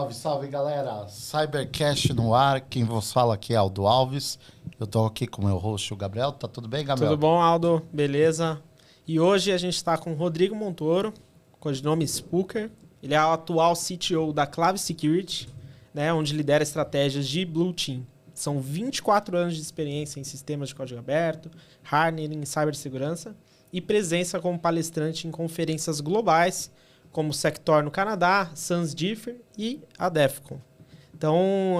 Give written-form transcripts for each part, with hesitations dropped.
Salve, salve, galera. Cybercast no ar. Quem vos fala aqui é Aldo Alves. Eu tô aqui com o meu host, o Gabriel. Tá tudo bem, Gabriel? Tudo bom, Aldo? Beleza? E hoje a gente está com o Rodrigo Montoro, codinome Spooker. Ele é o atual CTO da Clave Security, né, onde lidera estratégias de Blue Team. São 24 anos de experiência em sistemas de código aberto, hardening e cibersegurança, e presença como palestrante em conferências globais, como o Sector no Canadá, SANSDIFR e a DEFCON. Então,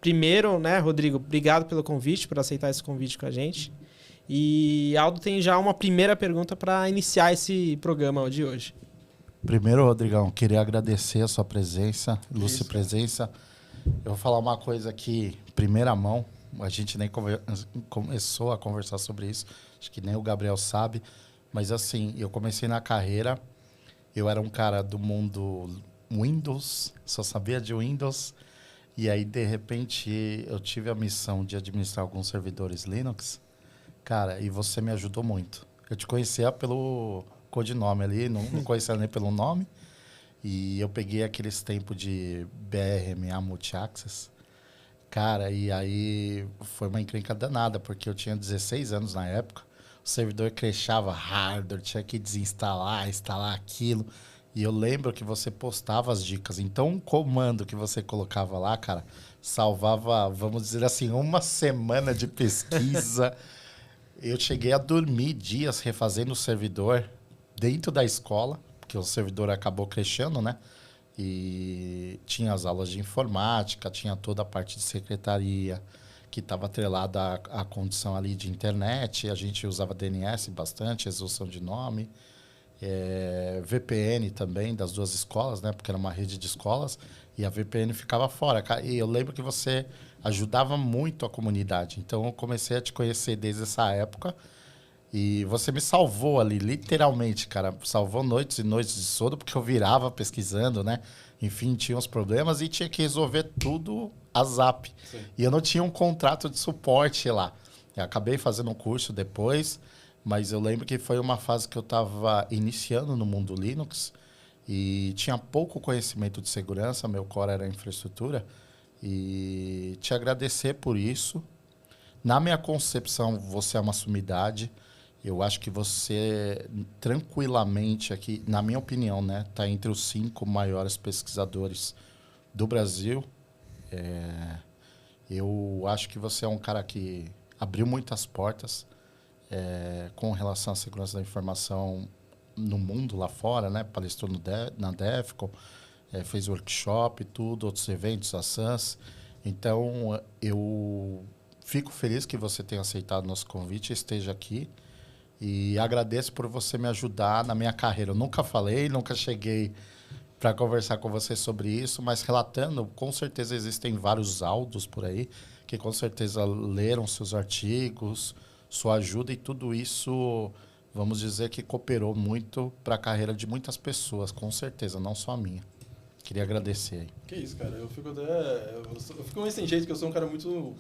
primeiro, né, Rodrigo, obrigado pelo convite, por aceitar esse convite com a gente. E Aldo tem já uma primeira pergunta para iniciar esse programa de hoje. Primeiro, Rodrigão, queria agradecer a sua presença, ilustre presença. Eu vou falar uma coisa aqui, primeira mão. A gente nem começou a conversar sobre isso. Acho que nem o Gabriel sabe. Mas assim, eu comecei na carreira. Eu era um cara do mundo Windows, só sabia de Windows. E aí, de repente, eu tive a missão de administrar alguns servidores Linux. Cara, e você me ajudou muito. Eu te conhecia pelo codinome ali, não conhecia nem pelo nome. E eu peguei aqueles tempos de BRMA Multi-Access. Cara, e aí foi uma encrenca danada, porque eu tinha 16 anos na época. O servidor crashava hardware, tinha que desinstalar, instalar aquilo. E eu lembro que você postava as dicas. Então, um comando que você colocava lá, cara, salvava, vamos dizer assim, uma semana de pesquisa. Eu cheguei a dormir dias refazendo o servidor dentro da escola, porque o servidor acabou crashando, né? E tinha as aulas de informática, tinha toda a parte de secretaria, que estava atrelada à condição ali de internet. A gente usava DNS bastante, resolução de nome. VPN também, das duas escolas, né? Porque era uma rede de escolas. E a VPN ficava fora. E eu lembro que você ajudava muito a comunidade. Então, eu comecei a te conhecer desde essa época. E você me salvou ali, literalmente, cara. Salvou noites e noites de sono, porque eu virava pesquisando, né? Enfim, tinha uns problemas e tinha que resolver tudo a zap. Sim. E eu não tinha um contrato de suporte lá. Eu acabei fazendo um curso depois, mas eu lembro que foi uma fase que eu estava iniciando no mundo Linux e tinha pouco conhecimento de segurança, meu core era infraestrutura. E te agradecer por isso. Na minha concepção, você é uma sumidade. Eu acho que você, tranquilamente aqui, na minha opinião, né, está entre os 5 maiores pesquisadores do Brasil. Eu acho que você é um cara que abriu muitas portas com relação à segurança da informação no mundo lá fora, né? Palestrou na DEFCON, fez workshop, tudo, outros eventos, a SANS. Então, eu fico feliz que você tenha aceitado o nosso convite e esteja aqui. E agradeço por você me ajudar na minha carreira. Eu nunca falei, nunca cheguei para conversar com você sobre isso, mas relatando, com certeza existem vários áudios por aí que com certeza leram seus artigos, sua ajuda, e tudo isso, vamos dizer que cooperou muito para a carreira de muitas pessoas, com certeza, não só a minha. Queria agradecer aí. Que isso, cara. Eu fico meio sem jeito, que eu sou um cara muito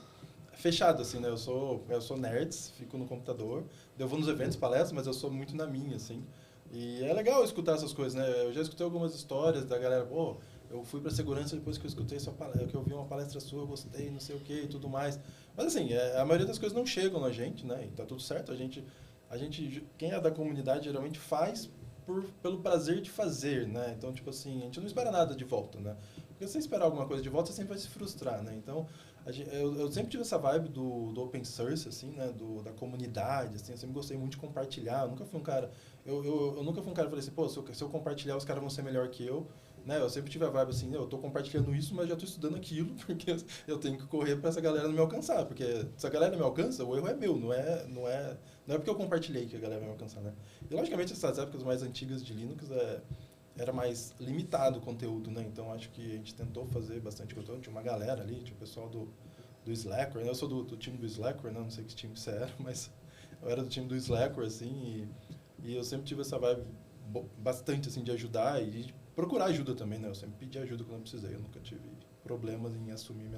fechado, assim, né? Eu sou nerds, fico no computador. Eu vou nos eventos, palestras, mas eu sou muito na minha, assim. E é legal escutar essas coisas, né? Eu já escutei algumas histórias da galera, pô, eu fui pra segurança depois que eu escutei sua palestra, que eu vi uma palestra sua, eu gostei, não sei o que e tudo mais. Mas assim, a maioria das coisas não chegam na gente, né? E tá tudo certo. A gente, quem é da comunidade geralmente faz pelo prazer de fazer, né? Então, tipo assim, a gente não espera nada de volta, né? Porque se você esperar alguma coisa de volta, você sempre vai se frustrar, né? Então, eu sempre tive essa vibe do open source, assim, né? Da comunidade, assim. Eu sempre gostei muito de compartilhar. Eu nunca fui um cara... Eu nunca fui um cara que falei assim, pô, se eu compartilhar, os caras vão ser melhor que eu. Né? Eu sempre tive a vibe assim, eu tô compartilhando isso, mas já tô estudando aquilo, porque eu tenho que correr para essa galera não me alcançar. Porque se a galera não me alcança, o erro é meu, não é porque eu compartilhei que a galera vai me alcançar, né? E, logicamente, essas épocas mais antigas de Linux era mais limitado o conteúdo, né? Então, acho que a gente tentou fazer bastante conteúdo. Tinha uma galera ali, tinha o pessoal do Slackware, né? Eu sou do time do Slackware, né? Não sei que time que você era, mas eu era do time do Slackware, assim, e eu sempre tive essa vibe bastante, assim, de ajudar e de procurar ajuda também, né? Eu sempre pedi ajuda quando eu precisei. Eu nunca tive problemas em assumir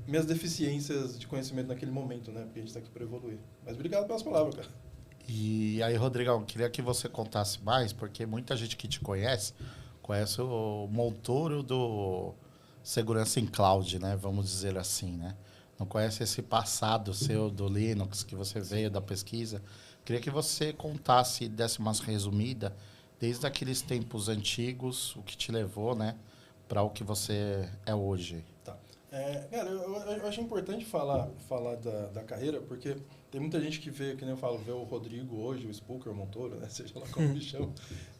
minhas deficiências de conhecimento naquele momento, né? Porque a gente está aqui para evoluir. Mas obrigado pelas palavras, cara. E aí, Rodrigão, queria que você contasse mais, porque muita gente que te conhece Conhece o Montoro do segurança em cloud, né? Vamos dizer assim, né? Não conhece esse passado seu do Linux, que você veio da pesquisa. Queria que você contasse, desse uma resumida, desde aqueles tempos antigos, o que te levou, né? Para o que você é hoje. Tá. Cara, eu acho importante falar da carreira, porque tem muita gente que vê, que nem eu falo, vê o Rodrigo hoje, o Spooker, o Montoro, né? Seja lá como me chama.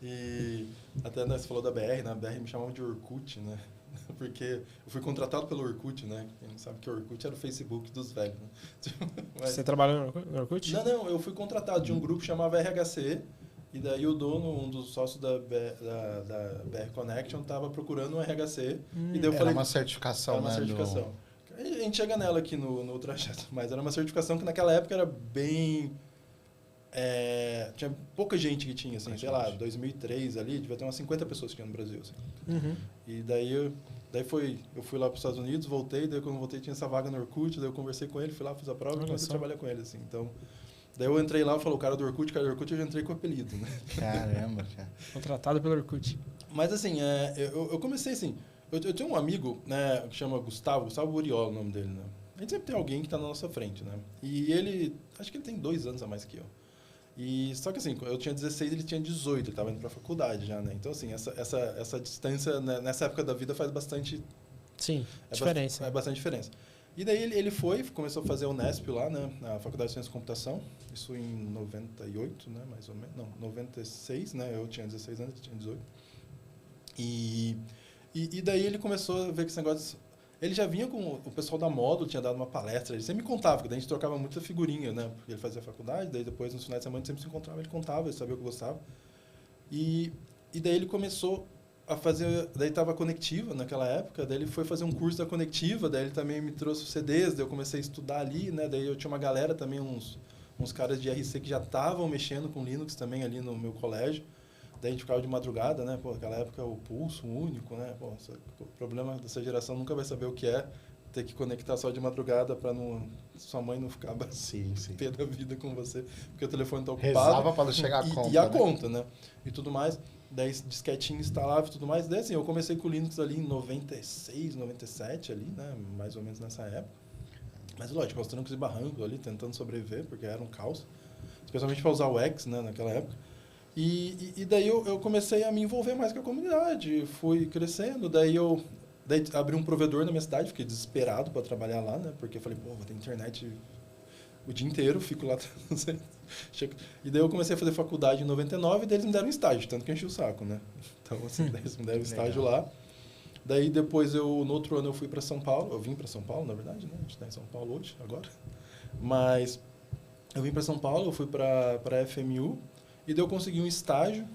E até né, você falou da BR, na BR me chamavam de Orkut, né? Porque eu fui contratado pelo Orkut, né? Quem não sabe que o Orkut era o Facebook dos velhos, né? Mas, Você trabalhou no Orkut? não, eu fui contratado de um grupo que chamava RHC, e daí o dono, um dos sócios da BR Connection, estava procurando um RHC. E daí eu Era falei, uma certificação, era uma né? certificação. A gente chega nela aqui no trajeto, mas era uma certificação que naquela época era bem... tinha pouca gente que tinha, assim, sei lá, 2003 ali, devia ter umas 50 pessoas que tinha no Brasil, assim. Uhum. E daí eu fui lá para os Estados Unidos, voltei, daí quando eu voltei tinha essa vaga no Orkut, daí eu conversei com ele, fui lá, fiz a prova e comecei a trabalhar com ele, assim. Então, daí eu entrei lá, falou, o cara do Orkut, eu já entrei com o apelido, né? Caramba, cara. Contratado pelo Orkut. Mas assim, eu comecei assim, eu tenho um amigo, né, que chama Gustavo Buriola, o nome dele, né? A gente sempre tem alguém que está na nossa frente, né? E ele, acho que ele tem 2 anos a mais que eu. E só que assim, eu tinha 16, ele tinha 18, ele estava indo para a faculdade já, né? Então assim, essa distância, né, nessa época da vida faz bastante... Sim, diferença. É bastante diferença. E daí ele começou a fazer o Unesp lá, né, na Faculdade de Ciência de Computação, isso em 98, né, mais ou menos, não, 96, né, eu tinha 16 anos, ele tinha 18. E daí ele começou a ver que esse negócio... Ele já vinha com o pessoal da Módulo, tinha dado uma palestra, ele sempre me contava, porque daí a gente trocava muita figurinha, né, porque ele fazia faculdade, daí depois nos finais de semana a gente sempre se encontrava, ele contava, ele sabia o que eu gostava. E daí ele começou a fazer, daí estava a Conectiva naquela época, daí ele foi fazer um curso da Conectiva, daí ele também me trouxe os CDs, daí eu comecei a estudar ali, né, daí eu tinha uma galera também, uns caras de RC que já estavam mexendo com Linux também ali no meu colégio, daí a gente ficava de madrugada, né, pô, naquela época o pulso único, né, pô, o problema dessa geração nunca vai saber o que é ter que conectar só de madrugada para sua mãe não ficar pé da vida com você, porque o telefone está ocupado. Rezava para não chegar a conta, e a né? conta, né, e tudo mais. Daí disquetinho instalava e tudo mais. Daí assim, eu comecei com o Linux ali em 96, 97 ali, né? Mais ou menos nessa época. Mas lógico, aos trancos e barrancos ali, tentando sobreviver, porque era um caos. Especialmente para usar o X, né, naquela época. E daí eu comecei a me envolver mais com a comunidade. Fui crescendo, daí abri um provedor na minha cidade, fiquei desesperado para trabalhar lá, né? Porque eu falei, pô, vou ter internet o dia inteiro, fico lá. E daí eu comecei a fazer faculdade em 99 e daí eles me deram um estágio, tanto que eu enchi o saco, né? Então, assim, daí eles me deram um estágio lá. Daí depois, no outro ano, eu fui para São Paulo. Eu vim para São Paulo, na verdade, né? A gente está em São Paulo hoje, agora. Mas eu vim para São Paulo, eu fui para a FMU e daí eu consegui um estágio.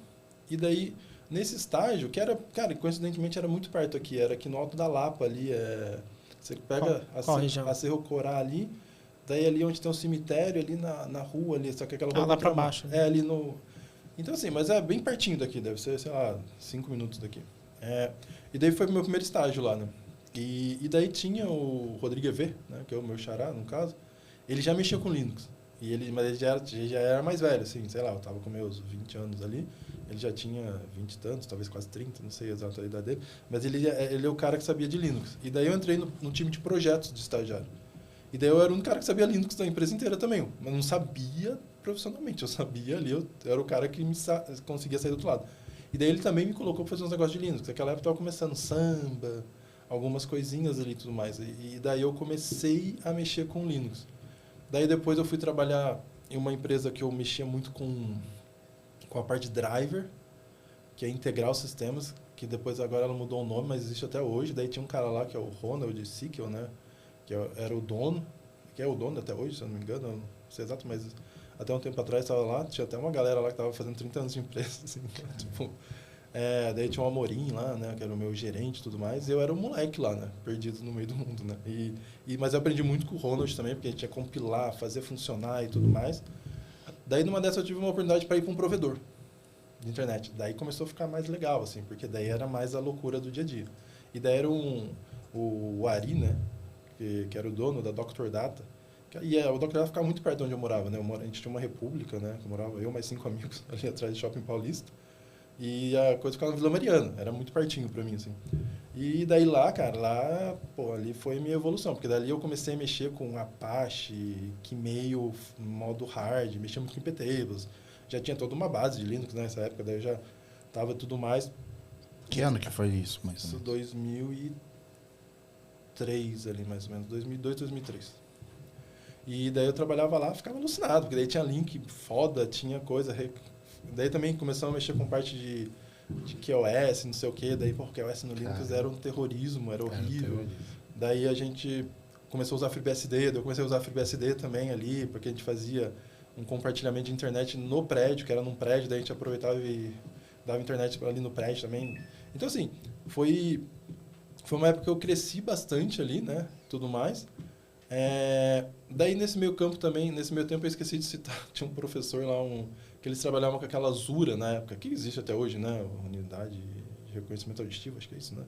E daí, nesse estágio, que era, cara, coincidentemente era muito perto aqui, era aqui no Alto da Lapa ali. Você pega a Cerro Corá ali. Daí ali onde tem um cemitério, ali na rua, ali, só que aquela rua... lá pra baixo. Né? Ali no... Então, assim, mas é bem pertinho daqui, deve ser, sei lá, 5 minutos daqui. E daí foi o meu primeiro estágio lá, né? E daí tinha o Rodrigo EV, né, que é o meu xará, no caso. Ele já mexia com Linux. Mas ele já era mais velho, assim, sei lá, eu tava com meus 20 anos ali. Ele já tinha 20 e tantos, talvez quase 30, não sei exatamente a idade dele. Mas ele é o cara que sabia de Linux. E daí eu entrei no time de projetos de estagiário. E daí eu era o único cara que sabia Linux da empresa inteira também, mas não sabia profissionalmente. Eu sabia ali, eu era o cara que conseguia sair do outro lado. E daí ele também me colocou para fazer uns negócios de Linux. Naquela época eu estava começando Samba, algumas coisinhas ali e tudo mais. E daí eu comecei a mexer com Linux. Daí depois eu fui trabalhar em uma empresa que eu mexia muito com a parte de driver, que é Integral Sistemas, que depois agora ela mudou o nome, mas existe até hoje. Daí tinha um cara lá que é o Ronald Sickel, né? Que era o dono, que é o dono até hoje, se eu não me engano, não sei exato, mas até um tempo atrás estava lá, tinha até uma galera lá que estava fazendo 30 anos de empresa, assim, tipo, daí tinha o Amorim lá, né, que era o meu gerente e tudo mais, e eu era um moleque lá, né, perdido no meio do mundo, né, mas eu aprendi muito com o Ronald também, porque a gente ia compilar, fazer funcionar e tudo mais. Daí numa dessas eu tive uma oportunidade para ir para um provedor de internet, daí começou a ficar mais legal, assim, porque daí era mais a loucura do dia a dia. E daí era o Ari, né, que era o dono da Dr. Data. E o Dr. Data ficava muito perto de onde eu morava, né? A gente tinha uma república, né? Que eu morava eu mais 5 amigos ali atrás do Shopping Paulista. E a coisa ficava na Vila Mariana, era muito pertinho pra mim, assim. E daí lá, cara, lá, pô, ali foi a minha evolução, porque dali eu comecei a mexer com Apache, Kmail, modo hard, mexia muito com IPTables. Já tinha toda uma base de Linux nessa época, daí eu já tava tudo mais. Que ano que foi isso, mais ou Isso menos? 2003 ali, mais ou menos, 2002, 2003. E daí eu trabalhava lá, ficava alucinado, porque daí tinha link foda, tinha coisa. Daí também começamos a mexer com parte de QoS, não sei o quê. Daí, porque QoS no Linux era um terrorismo, era horrível. Daí a gente começou a usar FreeBSD, daí eu comecei a usar FreeBSD também ali, porque a gente fazia um compartilhamento de internet no prédio, que era num prédio, daí a gente aproveitava e dava internet ali no prédio também. Então, assim, foi uma época que eu cresci bastante ali, né, tudo mais. Daí nesse meio campo também, nesse meio tempo eu esqueci de citar, tinha um professor lá, que eles trabalhavam com aquela Zura na época, que existe até hoje, né, Unidade de Reconhecimento Auditivo, acho que é isso, né?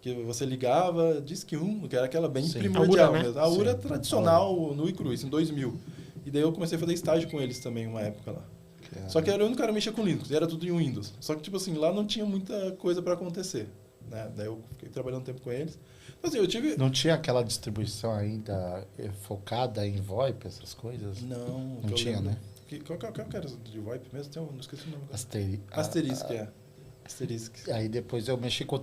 Que você ligava, Disque 1, que era aquela bem Sim. primordial A URA, né? mesmo. A URA Sim. tradicional, no Icru, isso em 2000. E daí eu comecei a fazer estágio com eles também, uma época lá. Só que era o único cara que mexia com Linux, e era tudo em Windows. Só que, tipo assim, lá não tinha muita coisa para acontecer, né? Daí eu fiquei trabalhando um tempo com eles. Então, assim, eu tive... Não tinha aquela distribuição ainda focada em VoIP, essas coisas? Não Não tinha, lembro. né? Qual que era de VoIP mesmo? Não esqueci o nome. Asterisk. Asterisk. Aí depois eu mexi com o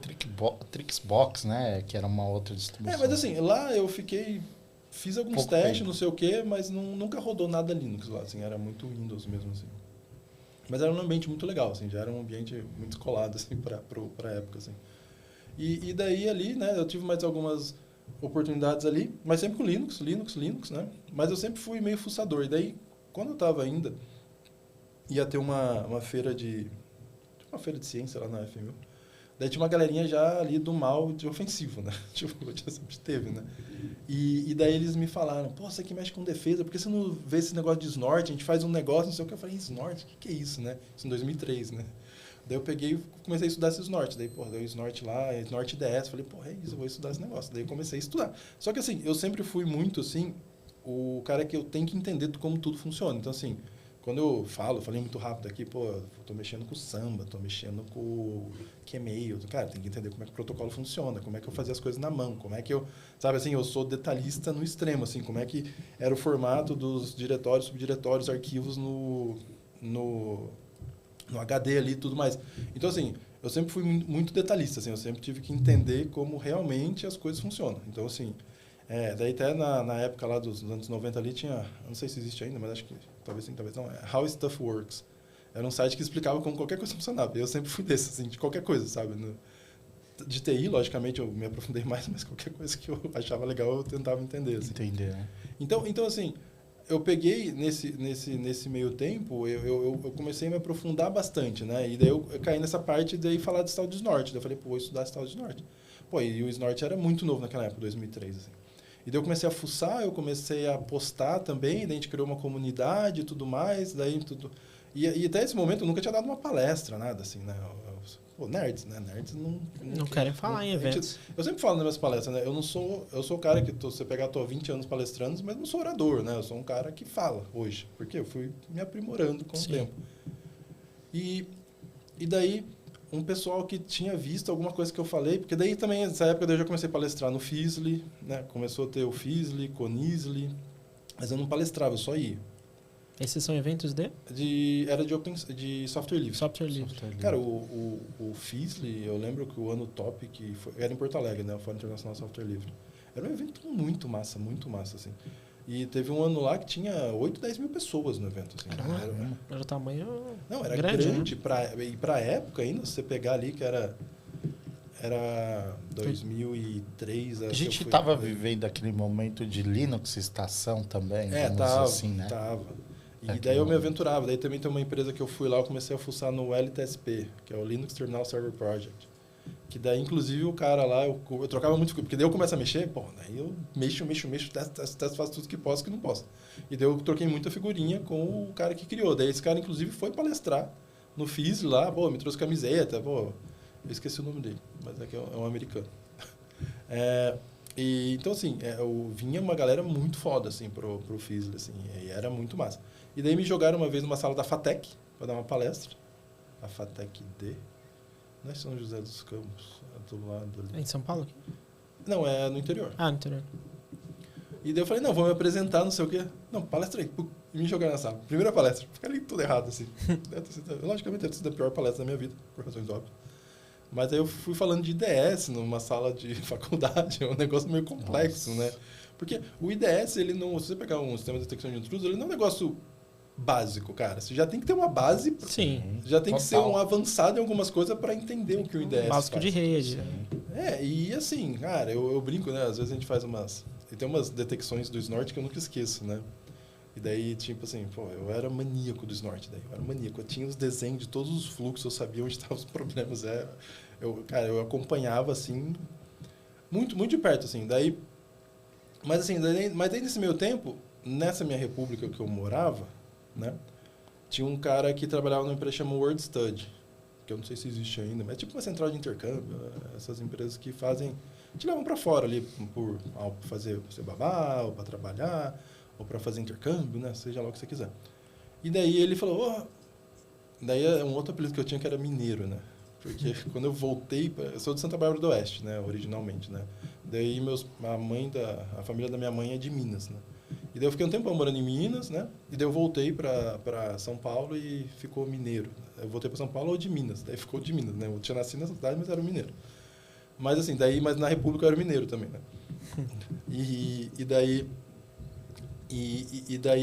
Trixbox, né? Que era uma outra distribuição. Mas assim, lá eu fiz alguns Pouco testes, tempo. não sei o quê, mas nunca rodou nada Linux lá, assim, era muito Windows mesmo, assim. Mas era um ambiente muito legal, assim, já era um ambiente muito descolado, assim, pra época, assim. E daí ali, né, eu tive mais algumas oportunidades ali, mas sempre com Linux, né? Mas eu sempre fui meio fuçador. E daí, quando eu tava ainda, ia ter uma feira de ciência lá na FMU. Daí tinha uma galerinha já ali do mal de ofensivo, né? Tipo, já sempre teve, né? E daí eles me falaram, pô, você que mexe com defesa, por que você não vê esse negócio de Snort? A gente faz um negócio, não sei o que. Eu falei, Snort? O que é isso, né? Isso em 2003, né? Daí eu peguei e comecei a estudar esse Snort. Daí, pô, deu Snort lá, Snort DS. Falei, pô, é isso, eu vou estudar esse negócio. Daí eu comecei a estudar. Só que assim, eu sempre fui muito, assim, o cara que eu tenho que entender como tudo funciona. Então, assim, quando eu falei muito rápido aqui, pô, eu tô mexendo com Samba, tô mexendo com Kmail. Cara, tem que entender como é que o protocolo funciona, como é que eu fazia as coisas na mão, como é que eu... Sabe, assim, eu sou detalhista no extremo, assim, como é que era o formato dos diretórios, subdiretórios, arquivos no HD ali e tudo mais. Então, assim, eu sempre fui muito detalhista, assim, eu sempre tive que entender como realmente as coisas funcionam. Então, assim, daí até na época lá dos anos 90 ali tinha, eu não sei se existe ainda, mas acho que talvez sim, talvez não, How Stuff Works. Era um site que explicava como qualquer coisa funcionava. Eu sempre fui desse, assim, de qualquer coisa, sabe? De TI, logicamente, eu me aprofundei mais, mas qualquer coisa que eu achava legal eu tentava entender. Assim. Entender, né? Então, assim, eu peguei nesse meio tempo, eu comecei a me aprofundar bastante, né? E daí eu caí nessa parte de falar de tal de Snort. Daí eu falei, pô, vou estudar esse tal de Snort. Pô, e o Snort era muito novo naquela época, 2003, assim. E daí eu comecei a fuçar, eu comecei a postar também, daí a gente criou uma comunidade e tudo mais, daí tudo... E até esse momento eu nunca tinha dado uma palestra, nada assim, né? Pô, nerds, né? Nerds não querem falar em eventos. Eu sempre falo nas minhas palestras, né? Eu sou o cara que, você pegar, tô há 20 anos palestrando, mas não sou orador, né? Eu sou um cara que fala hoje, porque eu fui me aprimorando com o tempo. E daí, um pessoal que tinha visto alguma coisa que eu falei, porque daí também, nessa época, eu já comecei a palestrar no Fizzly, né? Começou a ter o Fizzly, Conisly, mas eu não palestrava, eu só ia. Esses são eventos Era de software livre. Software livre. Cara, o Fizzly, eu lembro que o ano top que foi, era em Porto Alegre, né? O Fórum Internacional Software Livre. Era um evento muito massa, assim. E teve um ano lá que tinha 8, 10 mil pessoas no evento. Assim. Era o tamanho. Não, era grande. Né? E pra época ainda, se você pegar ali que era 2003. A gente estava vivendo aquele momento de Linux estação também. Tava, assim, né? Tava. E daí eu me aventurava. Daí também tem uma empresa que eu fui lá, eu comecei a fuçar no LTSP, que é o Linux Terminal Server Project. Que daí, inclusive, o cara lá, eu trocava muito, porque daí eu começo a mexer, pô, daí eu mexo, testo, faço tudo que posso, que não posso. E daí eu troquei muita figurinha com o cara que criou. Daí esse cara, inclusive, foi palestrar no FIS lá, pô, me trouxe camiseta, pô, eu esqueci o nome dele, mas é que é um americano. Então, assim, vinha uma galera muito foda, assim, pro FIS, assim, e era muito massa. E daí me jogaram uma vez numa sala da FATEC, para dar uma palestra. a FATEC D. Não é São José dos Campos, é do lado ali. É em São Paulo? Não, é no interior. Ah, no interior. E daí eu falei, não, vou me apresentar, não sei o quê. Não, palestra aí. Pum, e me jogaram na sala. Primeira palestra. Ficaria tudo errado, assim. Logicamente, deve ter sido a pior palestra da minha vida, por razões óbvias. Mas aí eu fui falando de IDS numa sala de faculdade. É um negócio meio complexo, né? Porque o IDS, ele não... Se você pegar um sistema de detecção de intrusos, ele não é um negócio básico, cara. Você já tem que ter uma base. Sim. Já tem que ser Total. um avançado em algumas coisas para entender o que o IDS Básico faz. de rede. E assim, cara, eu brinco, né? Às vezes a gente faz umas... E tem umas detecções do Snort que eu nunca esqueço, né? E daí, tipo assim, pô, eu era maníaco do Snort, daí. Eu era maníaco. Eu tinha os desenhos de todos os fluxos, eu sabia onde estavam os problemas. Cara, eu acompanhava, assim, muito, muito de perto, assim. Daí... Mas daí nesse meio tempo, nessa minha república que eu morava, né? Tinha um cara que trabalhava numa empresa chamada World Study, que eu não sei se existe ainda, mas é tipo uma central de intercâmbio, essas empresas que fazem, te levam para fora ali para fazer você babá, ou para trabalhar, ou para fazer intercâmbio, né? Seja lá o que você quiser. E daí ele falou, daí é um outro apelido que eu tinha que era mineiro, né? Porque quando eu voltei, eu sou de Santa Bárbara do Oeste, né? Originalmente, né? Daí a família da minha mãe é de Minas, né? E daí eu fiquei um tempo morando em Minas, né? E daí eu voltei para São Paulo e ficou mineiro. Eu voltei para São Paulo ou de Minas, daí ficou de Minas, né? Eu tinha nascido nessa cidade, mas era mineiro. Mas assim, mas na República eu era mineiro também, né? E daí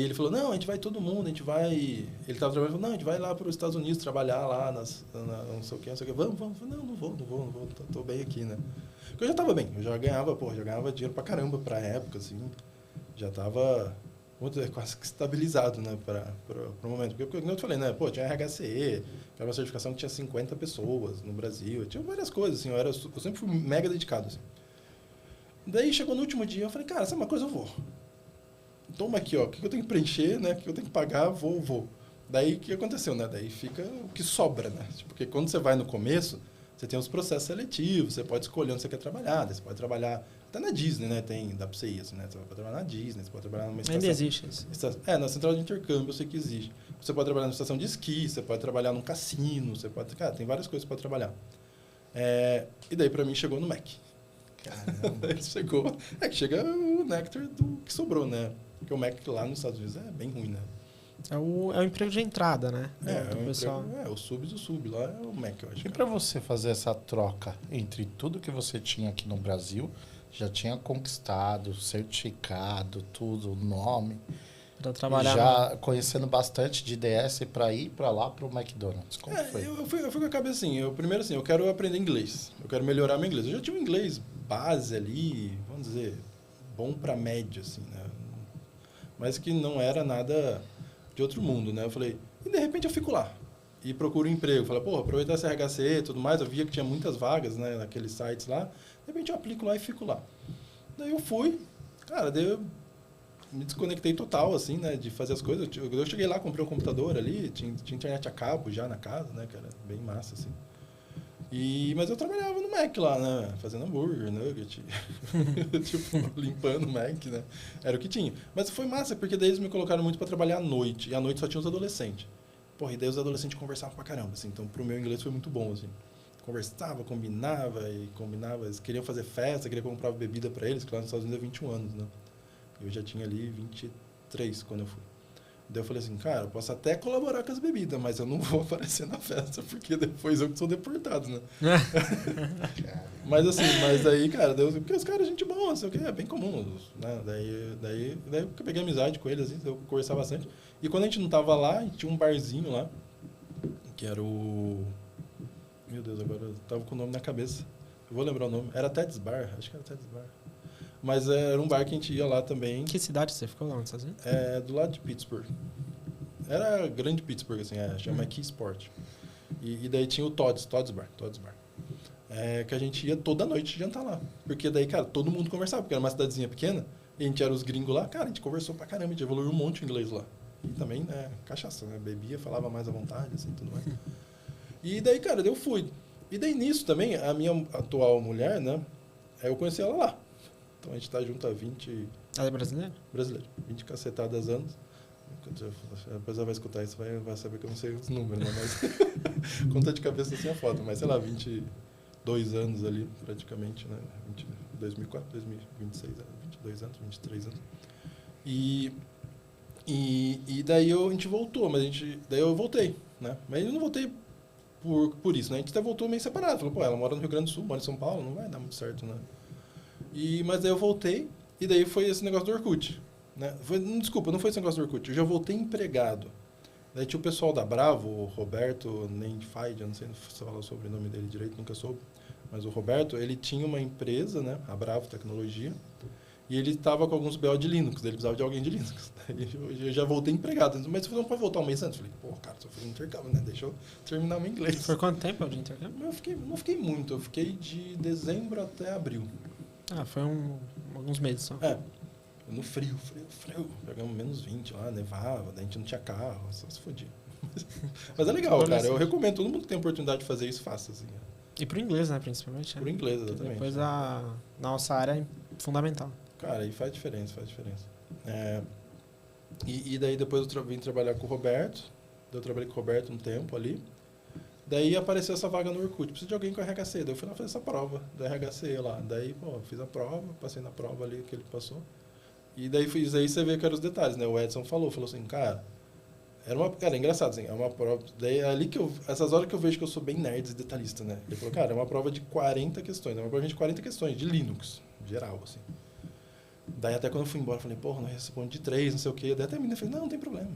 ele falou, não, a gente vai todo mundo, a gente vai... Ele estava trabalhando, falou, não, a gente vai lá para os Estados Unidos trabalhar lá, não sei o que, não sei o que. Vamos. Não vou, tô bem aqui, né? Porque eu já estava bem, eu já ganhava dinheiro pra caramba pra época, assim. Já estava, vamos dizer, quase que estabilizado, né, para o momento. Porque, como eu te falei, né, pô, tinha RHCE, que era uma certificação que tinha 50 pessoas no Brasil, tinha várias coisas, assim, eu sempre fui mega dedicado, assim. Daí, chegou no último dia, eu falei, cara, sabe uma coisa, eu vou. Toma aqui, ó, o que eu tenho que preencher, né, o que eu tenho que pagar, vou. Daí, o que aconteceu, né, daí fica o que sobra, né, porque quando você vai no começo, você tem os processos seletivos, você pode escolher onde você quer trabalhar, daí você pode trabalhar até na Disney, né? Dá pra você ir, assim, né? Você pode trabalhar na Disney, você pode trabalhar numa estação... Ainda existe isso. Na central de intercâmbio eu sei que existe. Você pode trabalhar numa estação de esqui, você pode trabalhar num cassino, você pode... Cara, tem várias coisas que você pode trabalhar. E daí, pra mim, chegou no Mac. Caramba. Chegou... que chega o néctar do que sobrou, né? Porque o Mac lá nos Estados Unidos é bem ruim, né? É o emprego de entrada, né? O pessoal. O sub do sub, lá é o Mac, eu acho. E para você fazer essa troca entre tudo que você tinha aqui no Brasil, já tinha conquistado, certificado, tudo, nome, Para trabalhar. já conhecendo bastante de DS para ir para lá para o McDonald's. Como foi? Eu fui com a cabeça assim, primeiro assim, eu quero aprender inglês, eu quero melhorar meu inglês. Eu já tinha um inglês base ali, vamos dizer, bom para médio, assim, né? Mas que não era nada de outro mundo, né? Eu falei, e de repente eu fico lá e procuro um emprego. Falei, pô, aproveitar esse RHC e tudo mais, eu via que tinha muitas vagas, né, naqueles sites lá. De repente eu aplico lá e fico lá. Daí eu fui, cara, daí eu me desconectei total, assim, né, de fazer as coisas. Eu cheguei lá, comprei um computador ali, tinha internet a cabo já na casa, né, cara, bem massa, assim. Mas eu trabalhava no Mac lá, né? Fazendo hambúrguer, nugget. Tipo, limpando o Mac, né? Era o que tinha. Mas foi massa, porque daí eles me colocaram muito para trabalhar à noite. E à noite só tinha os adolescentes. Porra, e daí os adolescentes conversavam pra caramba, assim. Então, pro meu inglês foi muito bom, assim. Conversava, combinava. Eles queriam fazer festa, queriam comprar bebida para eles, que lá nos Estados Unidos é 21 anos, né? Eu já tinha ali 23 quando eu fui. Daí eu falei assim, cara, eu posso até colaborar com as bebidas, mas eu não vou aparecer na festa, porque depois eu que sou deportado, né? Mas aí, cara, porque os caras, gente boa, não sei o que, é bem comum, né? Daí eu peguei amizade com eles, assim, eu conversava bastante. E quando a gente não tava lá, tinha um barzinho lá, que era o... Meu Deus, agora eu tava com o nome na cabeça. Eu vou lembrar o nome. Era Ted's Bar, acho que era Ted's Bar. Mas era um bar que a gente ia lá também. Que cidade você ficou lá nos Estados Unidos? Do lado de Pittsburgh. Era grande Pittsburgh, assim, chama Key Sport. E daí tinha o Todd's Bar. Que a gente ia toda noite jantar lá. Porque daí, cara, todo mundo conversava, porque era uma cidadezinha pequena, e a gente era os gringos lá, cara, a gente conversou pra caramba, a gente evoluiu um monte o inglês lá. E também, né, cachaça, né, bebia, falava mais à vontade, assim, tudo mais. E daí, cara, eu fui. E daí nisso também, a minha atual mulher, né, eu conheci ela lá. Então a gente tá junto há 20... Ela é brasileira? Brasileira. 20 cacetadas anos. Depois ela vai escutar isso, vai saber que eu não sei os números, né? Mas conta de cabeça assim a foto, mas sei lá, 22 anos ali, praticamente, né? 2004, 2026, 22 anos, 23 anos. E daí a gente voltou, daí eu voltei, né? Mas eu não voltei por isso, né? A gente até voltou meio separado. Falou, pô, ela mora no Rio Grande do Sul, mora em São Paulo, não vai dar muito certo, né? Mas daí eu voltei, e daí foi esse negócio do Orkut, né? Desculpa, não foi esse negócio do Orkut, eu já voltei empregado. Daí tinha o pessoal da Bravo, o Roberto Nenfide, eu não sei se falar sobre o nome dele direito, nunca soube. Mas o Roberto, ele tinha uma empresa, né? A Bravo Tecnologia. E ele estava com alguns BO de Linux, ele precisava de alguém de Linux. Eu já voltei empregado. Mas você não pode voltar um mês antes? Eu falei, pô, cara, só fiz um intercâmbio, né? Deixa eu terminar o meu inglês. Por quanto tempo de intercâmbio? Não fiquei muito, eu fiquei de dezembro até abril. Ah, foi alguns meses só. No frio. Pegamos menos 20 lá, nevava, daí a gente não tinha carro, só se fodia. Mas é legal, cara, eu recomendo, todo mundo que tem oportunidade de fazer isso, faça assim. E pro inglês, né, principalmente. Pro inglês, exatamente. Depois a nossa área é fundamental. Cara, e faz diferença. E daí depois eu vim trabalhar com o Roberto. Eu trabalhei com o Roberto um tempo ali. Daí apareceu essa vaga no Orkut. Preciso de alguém com RHC. Daí eu fui lá fazer essa prova do RHC lá. Daí, pô, fiz a prova, passei na prova ali que ele passou. E daí você vê que eram os detalhes, né? O Edson falou assim, cara, é engraçado, assim, é uma prova. Daí é ali que essas horas que eu vejo que eu sou bem nerd e detalhista, né? Ele falou, cara, é uma prova de 40 questões. É uma prova de 40 questões, de Linux, geral, assim. Daí até quando eu fui embora, eu falei, porra, não respondi de 3, não sei o quê. Daí até a menina falou, não tem problema.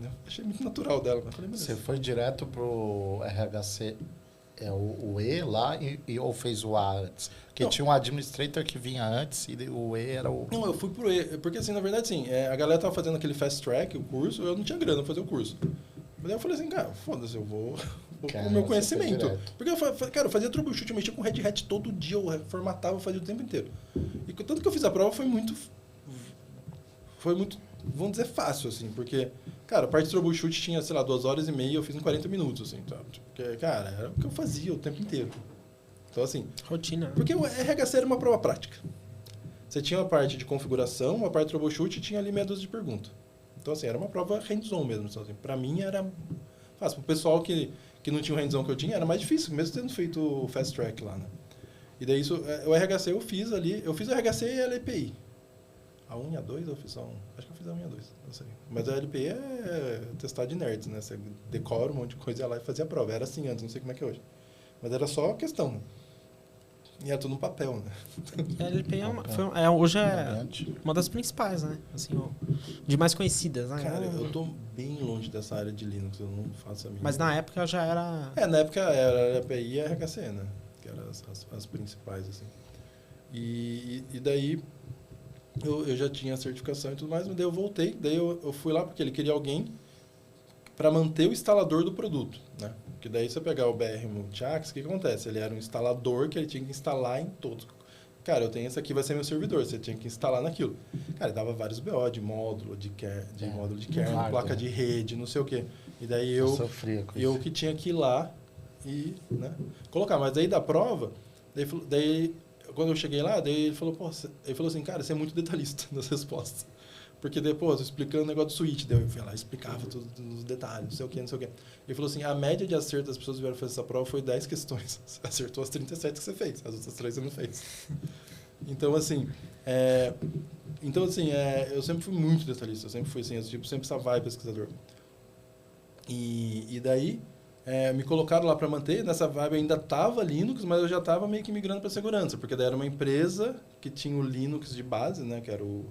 Eu achei muito natural dela. Mas falei, você foi direto pro RHC, o E lá, ou fez o A antes? Porque tinha um administrator que vinha antes e o E era o... Não, eu fui pro E. Porque assim, na verdade, sim, a galera tava fazendo aquele fast track, o curso, eu não tinha grana pra fazer o curso. Mas daí eu falei assim, cara, foda-se, eu vou com o meu conhecimento. Porque eu fazia troubleshoot, eu mexia com Red Hat todo dia, eu formatava, eu fazia o tempo inteiro. E tanto que eu fiz a prova foi muito, vamos dizer, fácil, assim, porque, cara, a parte de troubleshoot tinha, sei lá, 2 horas e meia, eu fiz em 40 minutos, assim, sabe? Porque, cara, era o que eu fazia o tempo inteiro. Então, assim... Rotina. Porque o RHC era uma prova prática. Você tinha uma parte de configuração, uma parte de troubleshoot e tinha ali meia dúzia de perguntas. Então, assim, era uma prova hands-on mesmo. Então, assim, pra mim era fácil. Pro pessoal que não tinha o hands-on que eu tinha, era mais difícil, mesmo tendo feito o fast track lá, né? E daí, o RHC eu fiz ali. Eu fiz o RHC e a LPI. A 1 e a 2 eu fiz só 1. Acho que eu fiz a 1 e a 2, não sei. Mas a LPI é testar de nerds, né? Você decora um monte de coisa, ia lá e fazia a prova. Era assim antes, não sei como é que é hoje. Mas era só questão, né? E era tudo no papel, né? A LPI hoje é uma das principais, né? Assim, de mais conhecidas, né? Cara, eu tô bem longe dessa área de Linux, eu não faço a mínima. Mas na época já era... Na época era a LPI e a RHC, né? Que eram as principais, assim. E daí eu já tinha a certificação e tudo mais, mas daí eu voltei, daí eu fui lá porque ele queria alguém para manter o instalador do produto, né? Porque daí você pegar o BR Multiax, o que acontece? Ele era um instalador que ele tinha que instalar em todos. Cara, eu tenho esse aqui, vai ser meu servidor, você tinha que instalar naquilo. Cara, dava vários BO de módulo, de módulo de kernel, placa de rede, não sei o quê. E daí eu que tinha que ir lá e, né, colocar. Mas daí da prova, daí quando eu cheguei lá, daí ele falou assim, cara, você é muito detalhista nas respostas. Porque depois, eu explicando o negócio do switch, daí eu fui lá, explicava tudo nos detalhes, não sei o quê. Ele falou assim, a média de acerto das pessoas que vieram fazer essa prova foi 10 questões. Você acertou as 37 que você fez, as outras 3 você não fez. Então, assim, eu sempre fui muito detalhista, eu sempre fui assim, sempre essa vibe pesquisador. E daí, me colocaram lá para manter, nessa vibe ainda estava Linux, mas eu já estava meio que migrando para segurança, porque daí era uma empresa que tinha o Linux de base, né, que era o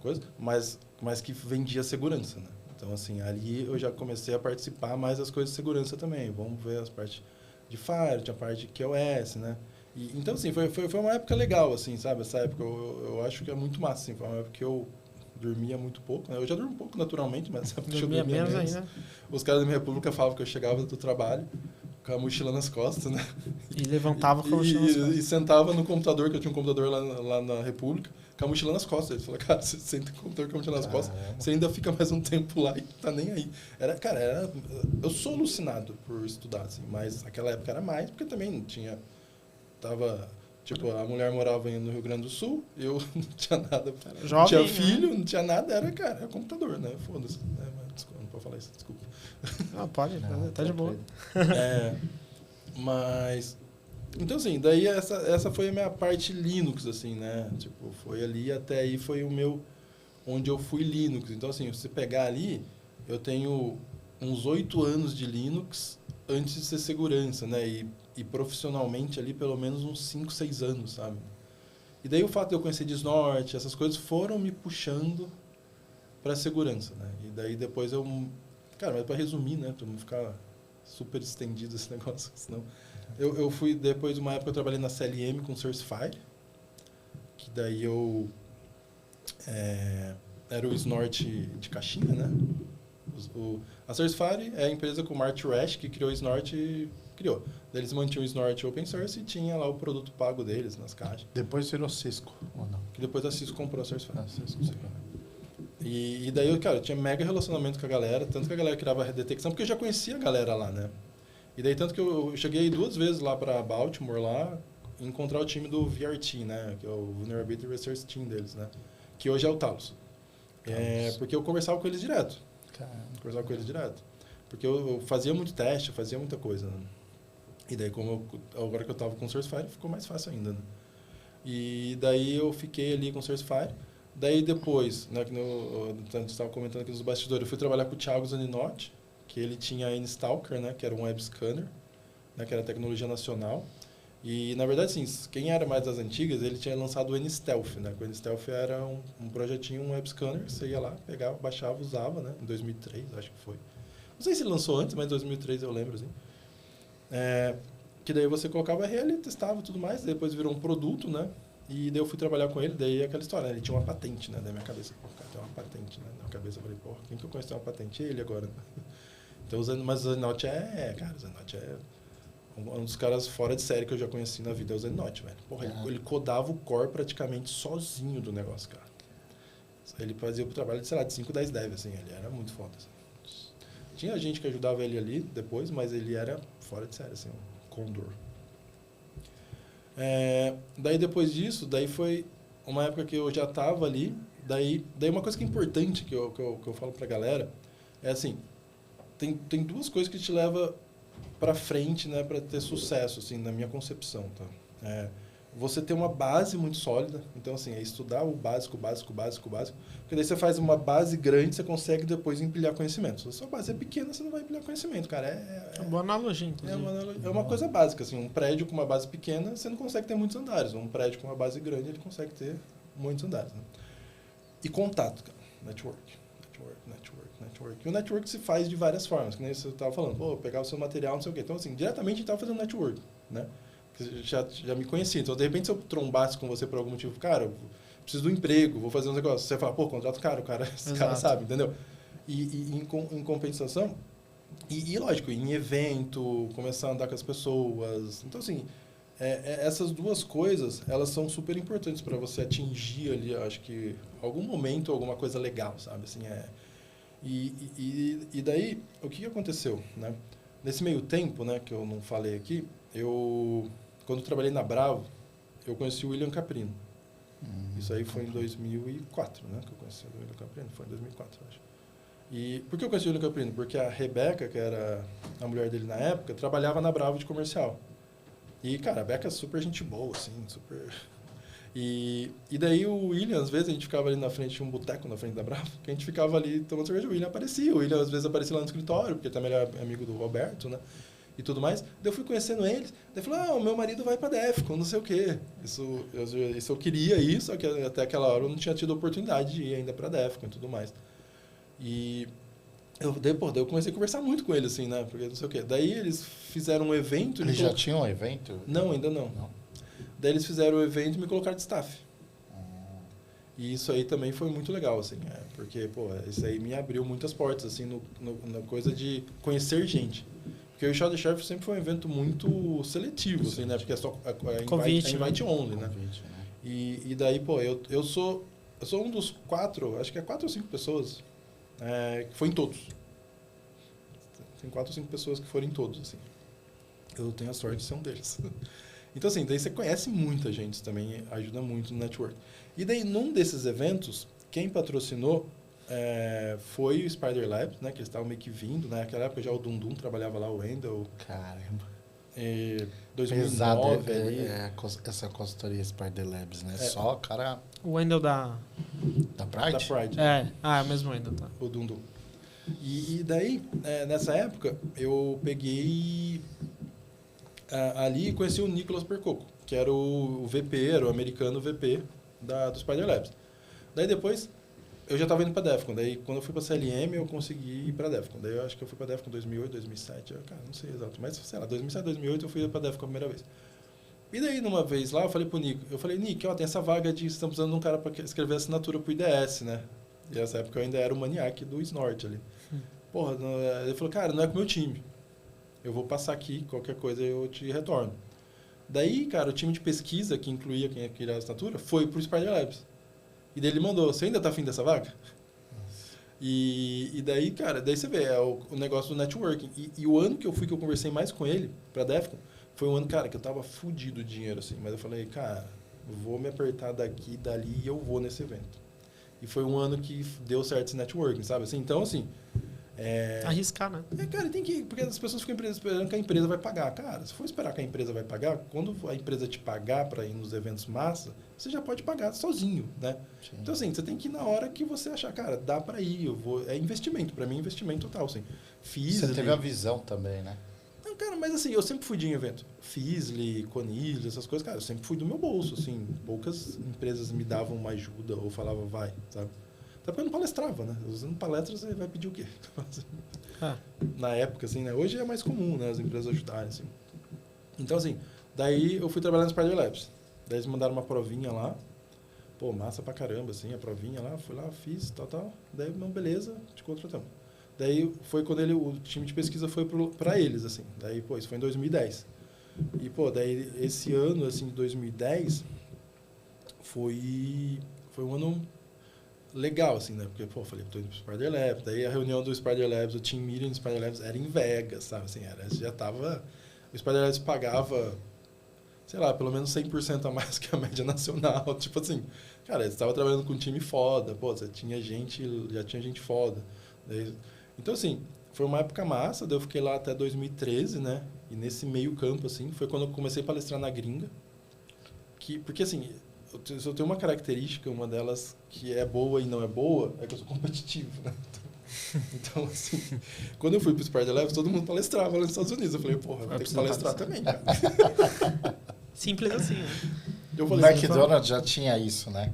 coisa, mas que vendia segurança, né? Então, assim, ali eu já comecei a participar mais das coisas de segurança também. Vamos ver as partes de Fire, tinha a parte de QoS, né? Então, assim, foi uma época legal, assim, sabe? Essa época eu acho que é muito massa, assim. Foi uma época que eu dormia muito pouco, né? Eu já durmo um pouco naturalmente, mas essa época eu dormia menos. Ainda. Os caras da minha república falavam que eu chegava do trabalho com a mochila nas costas, né? E levantava com a mochila nas costas. E sentava no computador, que eu tinha um computador lá na república, com a mochila nas costas. Ele falou, cara, você senta com o computador com a mochila nas costas, você ainda fica mais um tempo lá e tá nem aí. Eu sou alucinado por estudar, assim, mas naquela época era mais, porque também não tinha... Tipo, a mulher morava no Rio Grande do Sul, eu não tinha nada, não Jovem, tinha né? filho, não tinha nada, era computador, né? Foda-se. Mas desculpa, não pode falar isso, desculpa. Não, pode, Não, tá de boa. Mas... Então, assim, daí essa foi a minha parte Linux, assim, né? Tipo, foi ali, até aí foi o meu... Onde eu fui Linux. Então, assim, se você pegar ali, eu tenho uns 8 anos de Linux antes de ser segurança, né? E profissionalmente ali, pelo menos uns 5, 6 anos, sabe? E daí o fato de eu conhecer Desnorte, essas coisas foram me puxando para segurança, né? E daí depois eu... Cara, mas para resumir, né? Para não ficar super estendido esse negócio, senão... Eu fui, depois de uma época, eu trabalhei na CLM com Sourcefire, que daí eu... era o Snort de caixinha, né? A Sourcefire é a empresa com o Marty Rash, que criou o Snort e criou. Daí eles mantinham o Snort open source e tinha lá o produto pago deles nas caixas. Depois virou Cisco, ou não? Que depois a Cisco comprou a Sourcefire. Ah, Cisco. E daí, cara, eu tinha mega relacionamento com a galera, tanto que a galera criava a detecção, porque eu já conhecia a galera lá, né? E daí, tanto que eu cheguei 2 vezes lá para Baltimore, lá, encontrar o time do VRT, né? Que é o Vulnerability Research Team deles, né? Que hoje é o Talos. Porque eu conversava com eles direto. Porque eu fazia muito teste, eu fazia muita coisa, né? E daí, agora que eu estava com o Sourcefire, ficou mais fácil ainda, né? E daí eu fiquei ali com o Sourcefire. Daí depois, né, que eu estava comentando aqui nos bastidores, eu fui trabalhar com o Thiago Zaninotti, que ele tinha a N-Stalker, né, que era um web scanner, né, que era tecnologia nacional. E, na verdade, assim, quem era mais das antigas, ele tinha lançado o N-Stealth, né? O N-Stealth era um projetinho, um web scanner, você ia lá, pegava, baixava, usava, né? Em 2003, acho que foi. Não sei se ele lançou antes, mas em 2003 eu lembro, assim. Que daí você colocava RL, testava e tudo mais, depois virou um produto, né? E daí eu fui trabalhar com ele, daí aquela história, né? Ele tinha uma patente, né? Da minha cabeça, pô, cara, tem uma patente, né? Na minha cabeça eu falei, pô, quem que eu conheço tem uma patente? Ele agora. Então, mas o Zaninotti o Zaninotti é um dos caras fora de série que eu já conheci na vida, é o Zaninotti, velho. Porra, ele codava o core praticamente sozinho do negócio, cara. Ele fazia o trabalho de, sei lá, de 5, 10 devs, assim, ele era muito foda, assim. Tinha gente que ajudava ele ali depois, mas ele era fora de série, assim, um condor. Daí depois disso, daí foi uma época que eu já estava ali, daí uma coisa que é importante que eu falo pra galera é assim, tem 2 coisas que te levam para frente, né, para ter sucesso, assim, na minha concepção, tá? Você ter uma base muito sólida, então assim, é estudar o básico, porque daí você faz uma base grande, você consegue depois empilhar conhecimento. Se a sua base é pequena, você não vai empilhar conhecimento, cara. É uma boa analogia, inclusive. É uma coisa básica, assim, um prédio com uma base pequena, você não consegue ter muitos andares. Um prédio com uma base grande, ele consegue ter muitos andares, né? E contato, cara. Network. E o network se faz de várias formas, que nem você estava falando, pô, pegar o seu material, não sei o quê. Então, assim, diretamente a gente estava fazendo network, né? Porque já me conhecia. Então, de repente, se eu trombasse com você por algum motivo, cara, eu preciso do emprego, vou fazer um negócio. Você fala, pô, contrato esse cara sabe, entendeu? E em compensação, e lógico, em evento, começar a andar com as pessoas. Então, assim, essas 2 coisas, elas são super importantes para você atingir ali, acho que, algum momento, alguma coisa legal, sabe? Assim, E daí, o que aconteceu, né? Nesse meio tempo, né, que eu não falei aqui, quando eu trabalhei na Bravo, eu conheci o William Caprino. Isso aí foi em 2004, né, que eu conheci o William Caprino. Foi em 2004, eu acho. E por que eu conheci o William Caprino? Porque a Rebeca, que era a mulher dele na época, trabalhava na Bravo de comercial. E, cara, a Beca é super gente boa, assim, super... E daí o William, às vezes, a gente ficava ali na frente de um boteco na frente da Bravo, que a gente ficava ali tomando cerveja, o William aparecia. O William, às vezes, aparecia lá no escritório, porque também ele era amigo do Roberto, né? E tudo mais. Daí eu fui conhecendo eles. Daí falou, o meu marido vai pra Defcon, não sei o quê. Isso eu queria ir, só que até aquela hora eu não tinha tido a oportunidade de ir ainda pra Defcon e tudo mais. E daí eu comecei a conversar muito com ele, assim, né? Porque não sei o quê. Daí eles fizeram um evento... Eles já tinham um evento? Não, ainda não. Daí eles fizeram o evento e me colocaram de staff. E isso aí também foi muito legal, assim, porque, pô, isso aí me abriu muitas portas, assim, na coisa de conhecer gente. Porque o Show the Sheriff sempre foi um evento muito seletivo, assim, né? Porque é só invite only, né? E daí, pô, eu sou um dos 4, acho que é 4 ou 5 pessoas que foi em todos. Tem 4 ou 5 pessoas que foram em todos, assim. Eu tenho a sorte de ser um deles. Então, assim, daí você conhece muita gente também, ajuda muito no network. E daí, num desses eventos, quem patrocinou foi o Spider Labs, né? Que eles estavam meio que vindo. Naquela época já o Dundum trabalhava lá, o Wendel. Caramba. 2009 Pesado ali. essa consultoria Spider Labs, né? Só cara O Wendel da da Pride? Da Pride. É o mesmo Wendel, tá. O Dundum. E daí, nessa época, eu peguei ali e conheci o Nicolas Percoco, que era o VP, era o americano VP do Spider Labs. Daí depois, eu já estava indo para a Defcon. Daí, quando eu fui para a CLM, eu consegui ir para a Defcon. Daí, eu acho que eu fui para a Defcon em 2008, 2007. Cara, não sei exato, mas sei lá, 2007, 2008 eu fui para a Defcon a primeira vez. E daí, numa vez lá, eu falei pro Nico, Nick, ó, tem essa vaga de estamos precisando de um cara para escrever assinatura pro IDS, né? E nessa época eu ainda era o maniac do Snort ali. Porra, ele falou, cara, não é com o meu time. Eu vou passar aqui, qualquer coisa eu te retorno. Daí, cara, o time de pesquisa, que incluía quem queria a assinatura, foi pro Spider Labs. E daí ele mandou, você ainda tá afim dessa vaga? E daí, cara, daí você vê, é o negócio do networking. E o ano que eu conversei mais com ele, pra Defcon, foi um ano, cara, que eu tava fudido de dinheiro, assim. Mas eu falei, cara, eu vou me apertar daqui, dali, e eu vou nesse evento. E foi um ano que deu certo esse networking, sabe? Assim, então, assim... Arriscar, né? Cara, tem que... Porque as pessoas ficam esperando que a empresa vai pagar. Cara, se for esperar que a empresa vai pagar, quando a empresa te pagar para ir nos eventos massa, você já pode pagar sozinho, né? Sim. Então, assim, você tem que ir na hora que você achar, cara, dá para ir, eu vou... É investimento, para mim é investimento total, assim. Você teve a visão também, né? Não, cara, mas assim, eu sempre fui de evento. Fisley, Conilho, essas coisas, cara, eu sempre fui do meu bolso, assim. Poucas empresas me davam uma ajuda ou falavam, vai, sabe? Até porque eu não palestrava, né? Usando palestras, você vai pedir o quê? Na época, assim, né? Hoje é mais comum, né? As empresas ajudarem, assim. Então, assim, daí eu fui trabalhar no Spider Labs. Daí eles mandaram uma provinha lá. Pô, massa pra caramba, assim, a provinha lá. Fui lá, fiz, tal. Daí, não, beleza, te contratamos. Daí foi quando o time de pesquisa foi pra eles, assim. Daí, pô, isso foi em 2010. E, pô, daí esse ano, assim, de 2010, foi um ano legal, assim, né? Porque, pô, eu falei, tô indo pro Spider Labs. Daí a reunião do Spider Labs, o team meeting do Spider Labs era em Vegas, sabe? Assim, já tava... O Spider Labs pagava, sei lá, pelo menos 100% a mais que a média nacional. Tipo assim, cara, você tava trabalhando com um time foda, pô, já tinha gente foda. Daí, então, assim, foi uma época massa, daí eu fiquei lá até 2013, né? E nesse meio campo, assim, foi quando eu comecei a palestrar na gringa. Porque, assim... Eu tenho uma característica, uma delas que é boa e não é boa, é que eu sou competitivo, né? Então, assim, quando eu fui pro Spider Labs, todo mundo palestrava lá nos Estados Unidos. Eu falei, porra, vou ter que palestrar também, cara. Simples assim, né? Eu O falei, McDonald's já tinha isso, né?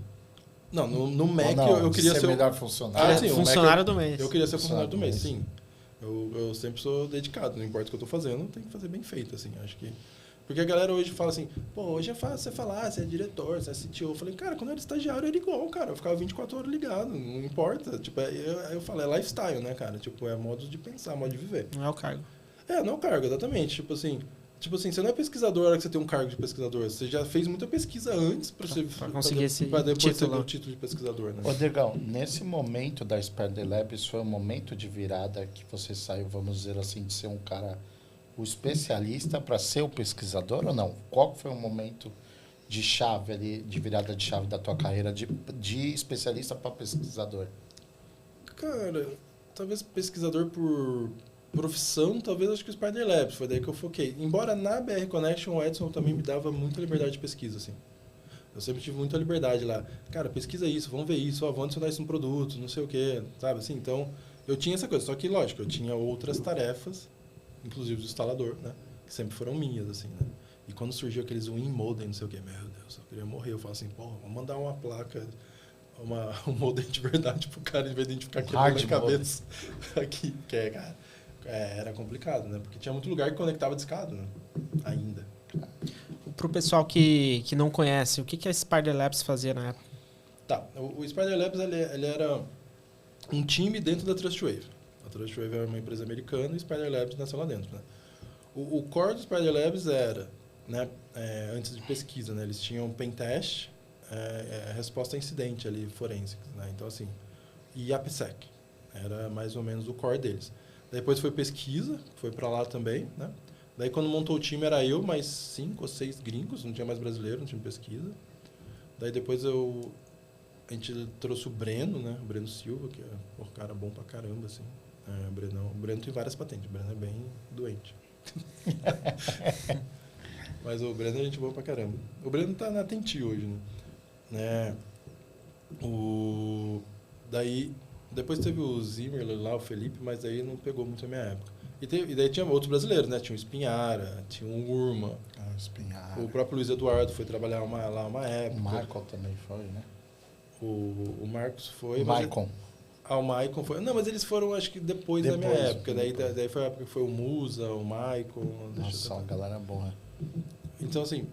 não, no Mac Não, eu queria ser ser o melhor Ah, funcionário. sim, o Funcionário Mac, do mês. Eu queria ser funcionário do mês, Funcionário sim. Eu sempre sou dedicado, não importa o que eu tô fazendo, tem que fazer bem feito, assim, acho que... Porque a galera hoje fala assim, pô, hoje é fácil você falar, você é diretor, você é CTO. Eu falei, cara, quando eu era estagiário era igual, cara. Eu ficava 24 horas ligado, não importa. Tipo, eu falo, é lifestyle, né, cara? Tipo, é modo de pensar, modo de viver. Não é o cargo. Não é o cargo, exatamente. Tipo assim, você não é pesquisador na hora que você tem um cargo de pesquisador. Você já fez muita pesquisa antes para você... Pra conseguir esse pra depois título. você ter o título de pesquisador, né? Rodrigão, nesse momento da Spider Labs, foi um momento de virada que você saiu, vamos dizer assim, de ser um cara... o especialista para ser o pesquisador ou não? Qual foi o momento de chave ali, de virada de chave da tua carreira de especialista para pesquisador? Cara, talvez pesquisador por profissão, talvez acho que o Spider Labs, foi daí que eu foquei. Embora na BR Connection o Edson também me dava muita liberdade de pesquisa, assim. Eu sempre tive muita liberdade lá. Cara, pesquisa isso, vamos ver isso, vamos adicionar isso no produto, não sei o quê, sabe? Assim, então, eu tinha essa coisa. Só que, lógico, eu tinha outras tarefas, inclusive do instalador, né? Que sempre foram minhas, assim, né? E quando surgiu aqueles Win Modem, não sei o quê, meu Deus, eu queria morrer. Eu falo assim, pô, vamos mandar uma placa, um modem de verdade pro cara, em vez de identificar aquilo na cabeça. Aqui, que cara, era complicado, né? Porque tinha muito lugar que conectava discado, né? Ainda. Pro pessoal que não conhece, o que a Spider Labs fazia na época? Tá, o Spider Labs, ele era um time dentro da Trustwave. A Trustwave é uma empresa americana e o Spider Labs nasceu lá dentro, né? O core do Spider Labs era, né, antes de pesquisa, né, eles tinham pentest, resposta a incidente ali, forensics, né? Então, assim, e AppSec, era mais ou menos o core deles. Depois foi pesquisa, foi para lá também, né? Daí, quando montou o time, era eu, mais 5 ou 6 gringos, não tinha mais brasileiro, não tinha pesquisa. Daí, depois a gente trouxe o Breno, né? O Breno Silva, que é um cara bom pra caramba, assim. O Breno tem várias patentes, o Breno é bem doente. Mas o Breno é gente boa pra caramba. O Breno tá na Tenti hoje, né? Daí, depois teve o Zimmerler lá, o Felipe, mas aí não pegou muito a minha época. E daí tinha outros brasileiros, né? Tinha o Espinhara, tinha o Urma. Espinhar. O próprio Luiz Eduardo foi trabalhar lá uma época. O Michael também foi, né? O Marcos foi. O Maicon. O Maicon foi. Não, mas eles foram, acho que depois da minha época. Daí foi a época que foi o Musa, o Maicon. Nossa, a galera é boa. Então, assim,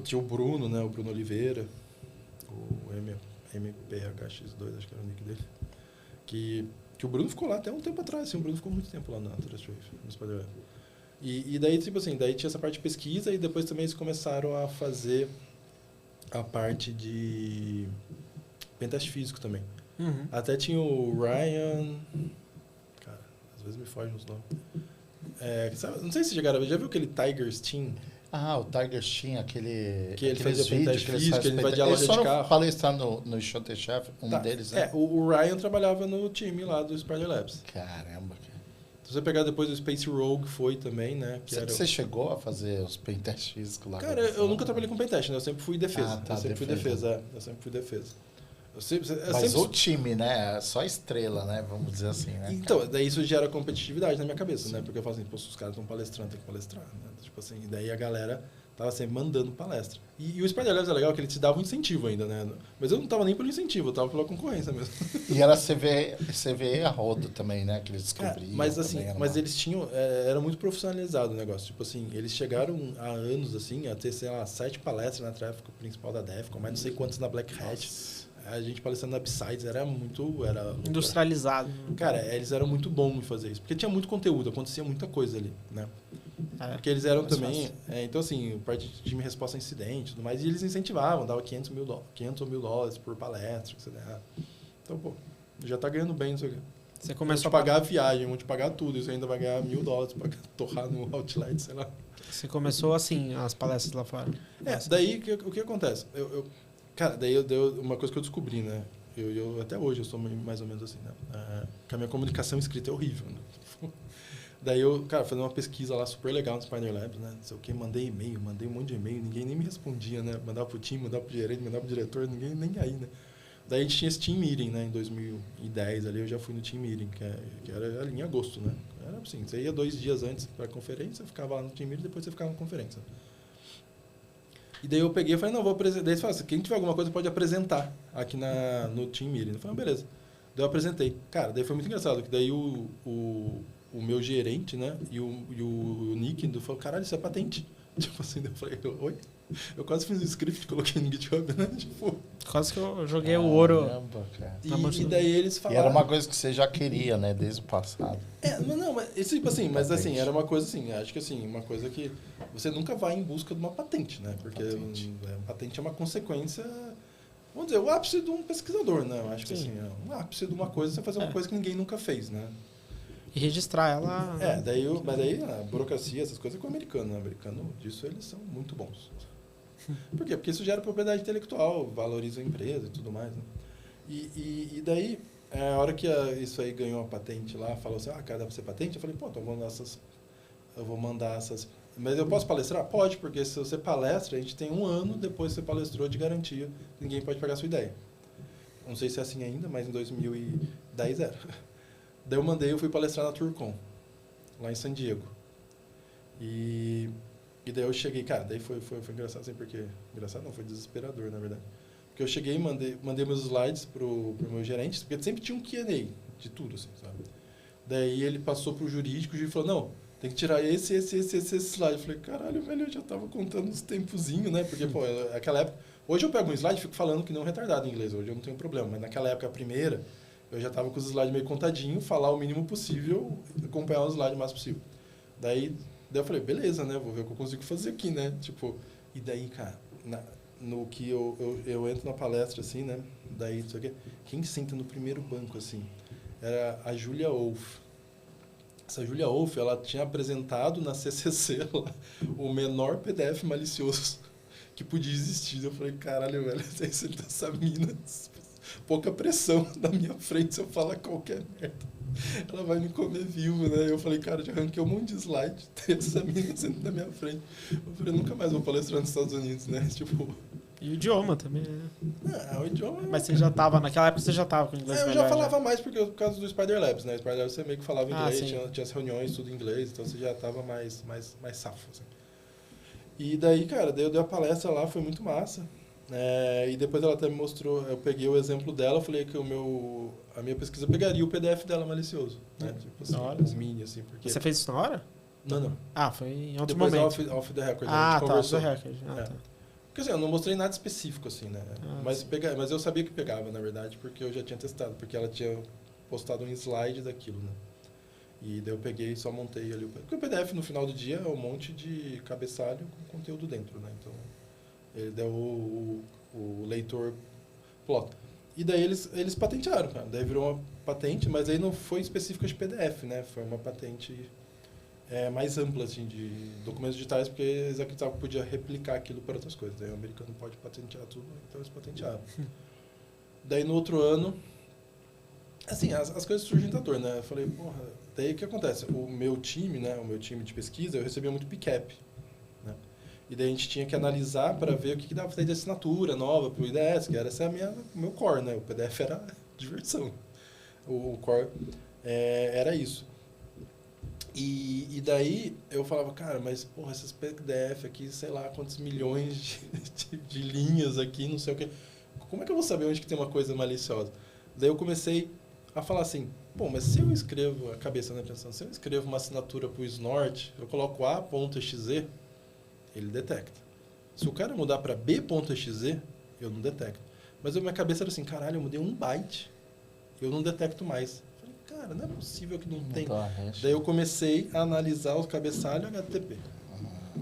tinha o Bruno, né? O Bruno Oliveira. O MPHX2, acho que era o nick dele. Que o Bruno ficou lá até um tempo atrás. Assim, o Bruno ficou muito tempo lá na Trust Wave, no Spider-Man. E daí, tipo assim, daí tinha essa parte de pesquisa e depois também eles começaram a fazer a parte de pentest físico também. Uhum. Até tinha o Ryan... Cara, às vezes me foge uns nomes. Não sei se vocês chegaram a ver, já viu aquele Tiger's Team? Ah, o Tiger Shin, aquele... Que ele fez aqueles o pentest vídeos que eles físico, fazem ele invadia a pentest. loja de Eles carro. foram palestrar no Shooter Chef, deles, né? O Ryan trabalhava no time lá do Spider Labs. Caramba, cara. Se você pegar depois o Space Rogue foi também, né? Você chegou a fazer os pentest físicos lá? Cara, eu nunca trabalhei com pentest, né? Eu sempre fui defesa. Ah, tá, eu sempre fui defesa. Mas o time, né? Só estrela, né? Vamos dizer assim, né? Então, daí isso gera competitividade na minha cabeça, né? Porque eu falo assim, pô, se os caras estão palestrando, tem que palestrar, né? Tipo assim, e daí a galera tava sempre mandando palestra. E o Spider Labs é legal que ele te dava um incentivo ainda, né? Mas eu não tava nem pelo incentivo, eu tava pela concorrência mesmo. E era CVE a rodo também, né? Que eles descobriam. Mas assim, eles tinham... Era muito profissionalizado o negócio. Tipo assim, eles chegaram há anos, assim, a ter, sei lá, 7 palestras na tráfego principal da Defcon, mais não sei quantos na Black Hat. A gente palestrando na Upsides era muito... Industrializado. Cara, eles eram muito bons em fazer isso. Porque tinha muito conteúdo, acontecia muita coisa ali, né? Porque eles eram também... então, assim, parte de time resposta a incidente e tudo mais. E eles incentivavam, dava $500 mil por palestra. Então, pô, já tá ganhando bem isso aqui. Você começou a pagar a viagem, vão te pagar tudo. Isso ainda vai ganhar $1.000 pra torrar no outlet, sei lá. Você começou assim, as palestras lá fora. Daí o que acontece? Cara, daí eu deu uma coisa que eu descobri, né? Eu até hoje eu sou mais ou menos assim, né? Que a minha comunicação escrita é horrível, né? Daí eu, cara, fazendo uma pesquisa lá super legal no Spider Labs, né? Não sei o que, mandei e-mail, mandei um monte de e-mail, ninguém nem me respondia, né? Mandava pro time, mandava pro gerente, mandava pro diretor, ninguém nem aí, né? Daí a gente tinha esse team meeting, né? Em 2010 ali eu já fui no team meeting, que era ali em agosto, né? Era assim, você ia 2 dias antes pra conferência, ficava lá no team meeting, depois você ficava na conferência. E daí eu peguei e falei, não, vou apresentar. Daí eles falaram, quem tiver alguma coisa pode apresentar aqui no team meeting. Eu falei, beleza. Daí eu apresentei. Cara, daí foi muito engraçado, que daí o meu gerente, né, e o Nick falou, caralho, isso é patente. Tipo assim, daí eu falei, oi? Eu quase fiz um script, coloquei no GitHub, né? Tipo... Quase que eu joguei o ouro. Caramba, cara. E daí eles falaram... E era uma coisa que você já queria, né, desde o passado. Mas tipo assim, era uma coisa assim, acho que assim, uma coisa que você nunca vai em busca de uma patente, né? Porque a patente é uma consequência, vamos dizer, o ápice de um pesquisador, né? Eu acho que assim, o ápice de uma coisa, você fazer uma coisa que ninguém nunca fez, né? E registrar ela... mas daí a burocracia, essas coisas é com o americano, né? O americano, disso eles são muito bons. Por quê? Porque isso gera propriedade intelectual, valoriza a empresa e tudo mais, né? E daí, a hora que isso aí ganhou a patente lá, falou assim, cara, dá pra ser patente? Eu falei, pô, então eu vou mandar essas... Mas eu posso palestrar? Pode, porque se você palestra, a gente tem 1 ano depois que você palestrou de garantia, ninguém pode pegar a sua ideia. Não sei se é assim ainda, mas em 2010 era. Daí eu fui palestrar na Tourcon, lá em San Diego. E daí eu cheguei, cara, daí foi engraçado, assim, porque... Engraçado não, foi desesperador, na verdade. Porque eu cheguei e mandei meus slides pro meu gerente, porque sempre tinha um Q&A de tudo, assim, sabe? Daí ele passou pro jurídico, o juiz falou, não, tem que tirar esse slide. Eu falei, caralho, velho, eu já tava contando uns tempozinhos, né? Porque, pô, naquela época... Hoje eu pego um slide e fico falando que não retardado em inglês, hoje eu não tenho problema. Mas naquela época, a primeira, eu já tava com os slides meio contadinho, falar o mínimo possível, acompanhar os slides o mais possível. Daí eu falei, beleza, né? Vou ver o que eu consigo fazer aqui, né? Tipo, e daí, cara, no que eu entro na palestra, assim, né? Daí, não sei o quê. Quem senta no primeiro banco, assim, era a Julia Wolf. essa Julia Wolf, ela tinha apresentado na CCC lá, o menor PDF malicioso que podia existir. Eu falei, caralho, velho, essa mina, pouca pressão na minha frente se eu falar qualquer merda. Ela vai me comer vivo, né? Eu falei, cara, eu já arranquei um monte de slide, tem essa mina sendo na minha frente. Eu falei, nunca mais vou palestrar nos Estados Unidos, né? Tipo... E o idioma também, né? O idioma... Mas você já tava, naquela época você já tava com inglês eu melhor, já falava mais por causa do Spider Labs, né? Spider Labs você meio que falava inglês, sim. tinha as reuniões, tudo em inglês, então você já tava mais safo, assim. E daí, cara, daí eu dei a palestra lá, foi muito massa. E depois ela até me mostrou, eu peguei o exemplo dela, falei que a minha pesquisa pegaria o PDF dela malicioso, né? Tipo assim, os mini, assim, porque... Você fez isso na hora? Não. Ah, foi em outro depois momento. Off the record, Ah, a gente conversou. off the record. Tá. Porque assim, eu não mostrei nada específico, assim, né? Mas eu sabia que pegava, na verdade, porque eu já tinha testado, porque ela tinha postado um slide daquilo, né? E daí eu peguei e só montei ali. Porque o PDF, no final do dia, é um monte de cabeçalho com conteúdo dentro, né? Então, ele deu o leitor plota. E daí eles patentearam, cara. Daí virou uma patente, mas aí não foi específica de PDF, né? Foi uma patente mais ampla, assim, de documentos digitais, porque eles acreditavam que podia replicar aquilo para outras coisas. Daí o americano pode patentear tudo, então eles patentearam. Daí no outro ano, assim, as coisas surgem da dor, né? Eu falei, porra, daí o que acontece? O meu time, né? O meu time de pesquisa, eu recebia muito PCAP, né? E daí a gente tinha que analisar para ver o que dava para fazer de assinatura nova para o IDS, que essa o meu core, né? O PDF era diversão. O core era isso. E daí eu falava, cara, mas porra, esses PDF aqui, sei lá quantos milhões de linhas aqui, não sei o quê. Como é que eu vou saber onde que tem uma coisa maliciosa? Daí eu comecei a falar assim, pô, mas se eu escrevo, a cabeça, né, pensando, se eu escrevo uma assinatura para o Snort, eu coloco A.exe, ele detecta. Se o cara mudar para B.exe, eu não detecto. Mas a minha cabeça era assim, caralho, eu mudei 1 byte, eu não detecto mais. Cara, não é possível que não tenha. Daí eu comecei a analisar os cabeçalhos HTTP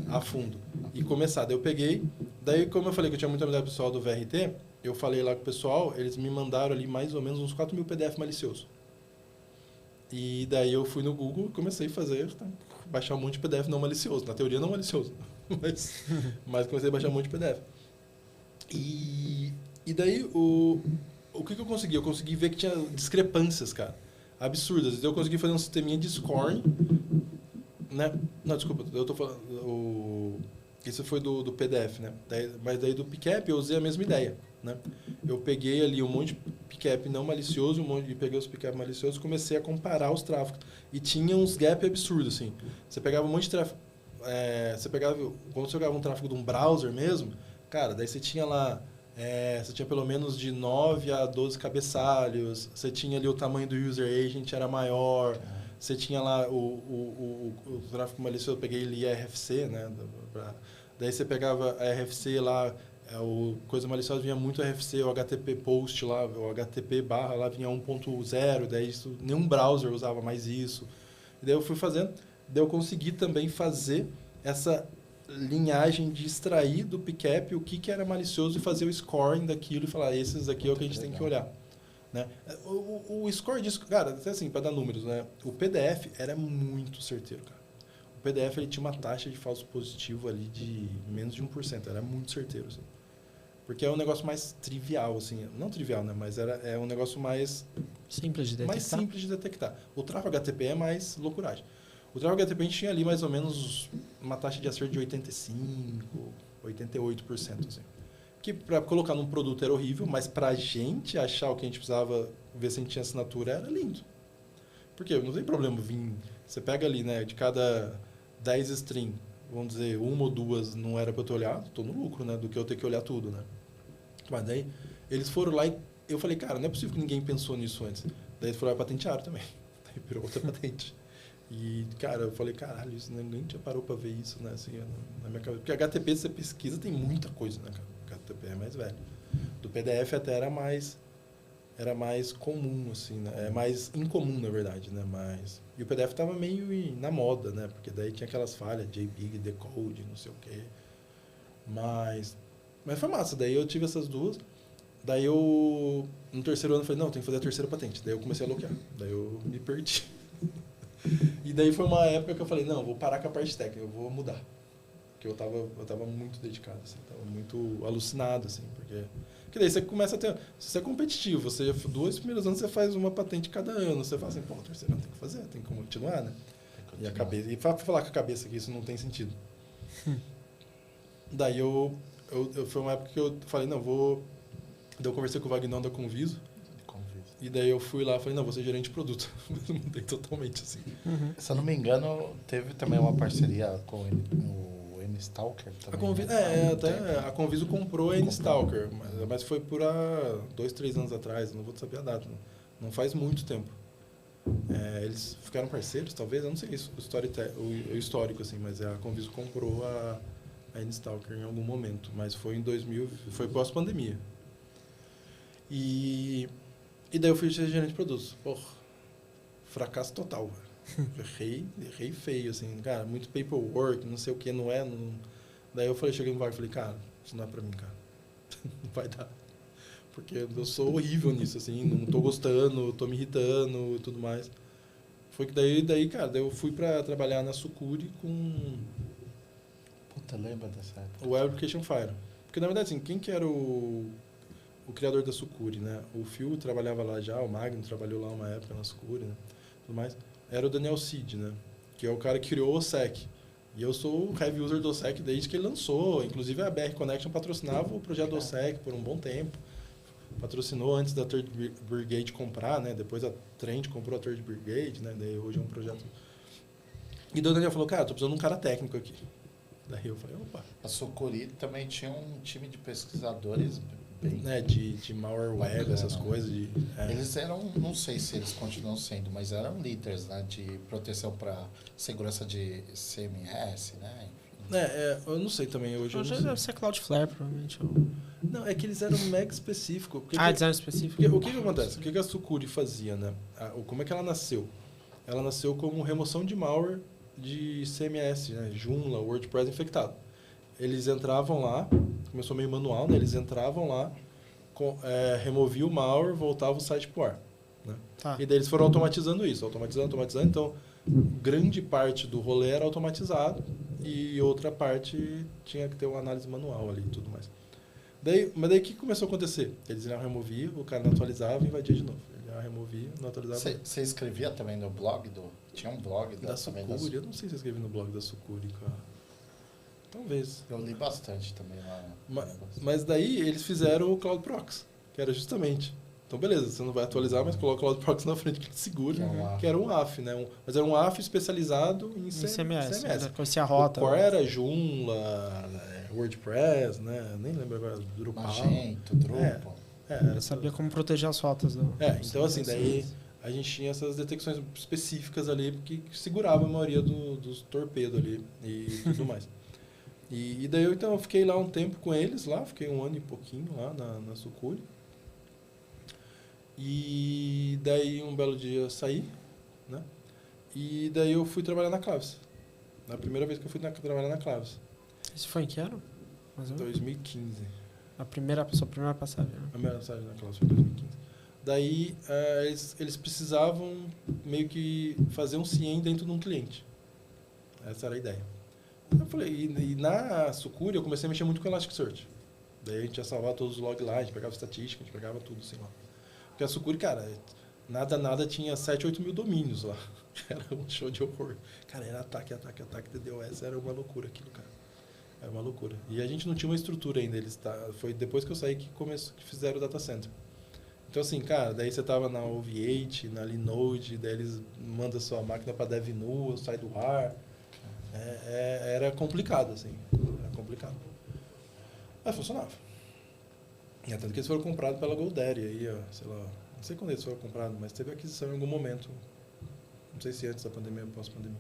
a fundo. E começar. Daí eu peguei. Daí, como eu falei que eu tinha muita habilidade pessoal do VRT, eu falei lá com o pessoal, eles me mandaram ali mais ou menos uns 4.000 PDF maliciosos. E daí eu fui no Google e comecei a fazer, baixar um monte de PDF não malicioso. Na teoria não malicioso. Mas comecei a baixar um monte de PDF. E daí o que eu consegui? Eu consegui ver que tinha discrepâncias, cara. Absurdas. Então eu consegui fazer um sisteminha de scoring, né? Não, desculpa, eu tô falando... Isso foi do PDF, né? Mas daí do PCAP eu usei a mesma ideia, né? Eu peguei ali um monte de PCAP não malicioso, e peguei os PCAP maliciosos e comecei a comparar os tráfegos. E tinha uns gap absurdos, assim. Você pegava um monte de tráfego... quando você pegava um tráfego de um browser mesmo, cara, daí você tinha lá... você tinha pelo menos de 9 a 12 cabeçalhos, você tinha ali o tamanho do user agent era maior, você tinha lá o tráfego malicioso, eu peguei ali a RFC, né? Daí você pegava a RFC lá, coisa maliciosa vinha muito RFC, o HTTP post lá, o HTTP barra lá vinha 1.0, daí nenhum browser usava mais isso. E daí eu fui fazendo, daí eu consegui também fazer essa linhagem de extrair do PCAP o que era malicioso e fazer o scoring daquilo e falar, esses aqui é o que a gente tem que olhar. Né? O score disso, cara, até assim, para dar números, né? O PDF era muito certeiro, cara. O PDF ele tinha uma taxa de falso positivo ali de menos de 1%, era muito certeiro, assim. Porque é um negócio mais trivial, assim, não trivial, né? Mas é um negócio mais simples de detectar. Mais simples de detectar. O tráfego HTTP é mais loucuragem. O tráfego HTTP a gente tinha ali mais ou menos uma taxa de acerto de 85%, 88%. Assim. Que para colocar num produto era horrível, mas para a gente achar o que a gente precisava ver se a gente tinha assinatura era lindo. Porque não tem problema vir... Você pega ali, né, de cada 10 string, vamos dizer, 1 ou 2 não era para eu ter olhado, estou no lucro, né, do que eu ter que olhar tudo, né. Mas daí eles foram lá e eu falei, cara, não é possível que ninguém pensou nisso antes. Daí eles foram lá e patentearam também. Daí virou outra patente. E, cara, eu falei, caralho, isso ninguém já parou pra ver isso, né? Assim, na minha cabeça. Porque HTTP, você pesquisa, tem muita coisa, né, cara? HTTP é mais velho. Do PDF até era mais comum, assim, né? É mais incomum, na verdade, né? E o PDF tava meio na moda, né? Porque daí tinha aquelas falhas, JPEG, decode, não sei o quê. Mas foi massa. Daí eu tive essas duas. Daí eu, no terceiro ano, falei, não, tem que fazer a terceira patente. Daí eu comecei a bloquear. Daí eu me perdi. E daí foi uma época que eu falei, não, vou parar com a parte técnica, eu vou mudar. Porque eu tava muito dedicado, assim, tava muito alucinado, assim, porque daí você começa a ter... Se você é competitivo, você 2 primeiros anos você faz uma patente cada ano, você fala assim, pô, terceiro ano tem que fazer, tem que continuar, né? E a cabeça... E pra falar com a cabeça que isso não tem sentido. Daí foi uma época que eu falei, não, vou... Daí eu conversei com o Vagnão da Conviso. E daí eu fui lá e falei, não, vou ser gerente de produto. Eu mudei totalmente, assim. Se eu não me engano, teve também uma parceria com o N-Stalker também. A Conviso comprou a N-Stalker, mas foi por 2, 3 anos atrás, não vou saber a data. Não faz muito tempo. Eles ficaram parceiros, talvez, eu não sei o histórico, assim, mas a Conviso comprou a N-Stalker em algum momento, mas foi em 2000, foi pós-pandemia. E daí eu fui ser gerente de produtos. Porra, fracasso total, velho. Errei feio, assim, cara, muito paperwork, não sei o que, não é. Não... Daí eu cheguei no Wagner e falei, cara, isso não é pra mim, cara. Não vai dar. Porque eu sou horrível nisso, assim, não tô gostando, tô me irritando e tudo mais. Foi que daí, cara, eu fui pra trabalhar na Sucuri com... Puta, lembra dessa época? O Web Application Fire. Porque, na verdade, assim, quem que era o criador da Sucuri, né? O Phil trabalhava lá já, o Magno trabalhou lá uma época na Sucuri, né? Tudo mais. Era o Daniel Cid, né? Que é o cara que criou o OSSEC. E eu sou o heavy user do OSSEC desde que ele lançou. Inclusive, a BR Connection patrocinava o projeto do OSSEC por um bom tempo. Patrocinou antes da Third Brigade comprar, né? Depois a Trend comprou a Third Brigade, né? Daí hoje é um projeto... E daí o Daniel falou, cara, tô precisando de um cara técnico aqui. Daí eu falei, opa. A Sucuri também tinha um time de pesquisadores bem... De malware web, essas coisas. Eles eram, não sei se eles continuam sendo, mas eram líderes, né, de proteção para segurança de CMS, né? Eu não sei também. Hoje deve ser Cloudflare, provavelmente. Não, é que eles eram mega específicos. Design específico. O que acontece? O que a Sucuri fazia, né? Como é que ela nasceu? Ela nasceu como remoção de malware de CMS, né? Joomla, WordPress infectado. Eles entravam lá, começou meio manual, né? Eles entravam lá, removiam o malware, voltava o site pro ar. Né? Tá. E daí eles foram automatizando isso, automatizando. Então, grande parte do rolê era automatizado e outra parte tinha que ter uma análise manual ali e tudo mais. Mas daí o que começou a acontecer? Eles iam remover, o cara não atualizava e invadia de novo. Ele ia remover, não atualizava. Você escrevia também no blog Tinha um blog da Sucuri? Eu não sei se eu escrevi no blog da Sucuri, cara. Talvez. Eu li bastante também lá. Mas daí eles fizeram o Cloud Proxy, que era justamente... Então, beleza, você não vai atualizar, mas coloca o Cloud Proxy na frente que ele segura, que era um AF, né? Mas era um AF especializado em CMS. Conhecia a rota. O core era Joomla, WordPress, né? Nem lembro agora, Drupal. Magento, Drupal. Eu sabia como proteger as rotas. Então assim, daí a gente tinha essas detecções específicas ali que segurava a maioria dos torpedos ali e tudo mais. E daí eu fiquei lá um tempo com eles, fiquei 1 ano e pouquinho lá na Sucuri. E daí um belo dia eu saí, né? E daí eu fui trabalhar na Claves. Na primeira vez que eu fui trabalhar na Claves. Isso foi em que ano? 2015. Sua primeira passagem. A primeira passagem na Claves foi em 2015. Daí eles precisavam meio que fazer um CIEM dentro de um cliente. Essa era a ideia. Eu falei, e na Sucuri eu comecei a mexer muito com Elasticsearch. Daí a gente ia salvar todos os log lá, a gente pegava estatística, a gente pegava tudo assim lá. Porque a Sucuri, cara, nada tinha 7, 8 mil domínios lá. Era um show de horror. Cara, era ataque, DDoS, era uma loucura aquilo, cara. Era uma loucura. E a gente não tinha uma estrutura ainda, foi depois que eu saí que fizeram o data center. Então assim, cara, daí você tava na OV8, na Linode, daí eles mandam sua máquina para dev nu, sai do ar. Era complicado, assim. Era complicado. Mas funcionava. E tanto que eles foram comprados pela GoDaddy aí, sei lá, não sei quando eles foram comprados, mas teve aquisição em algum momento. Não sei se antes da pandemia ou pós-pandemia.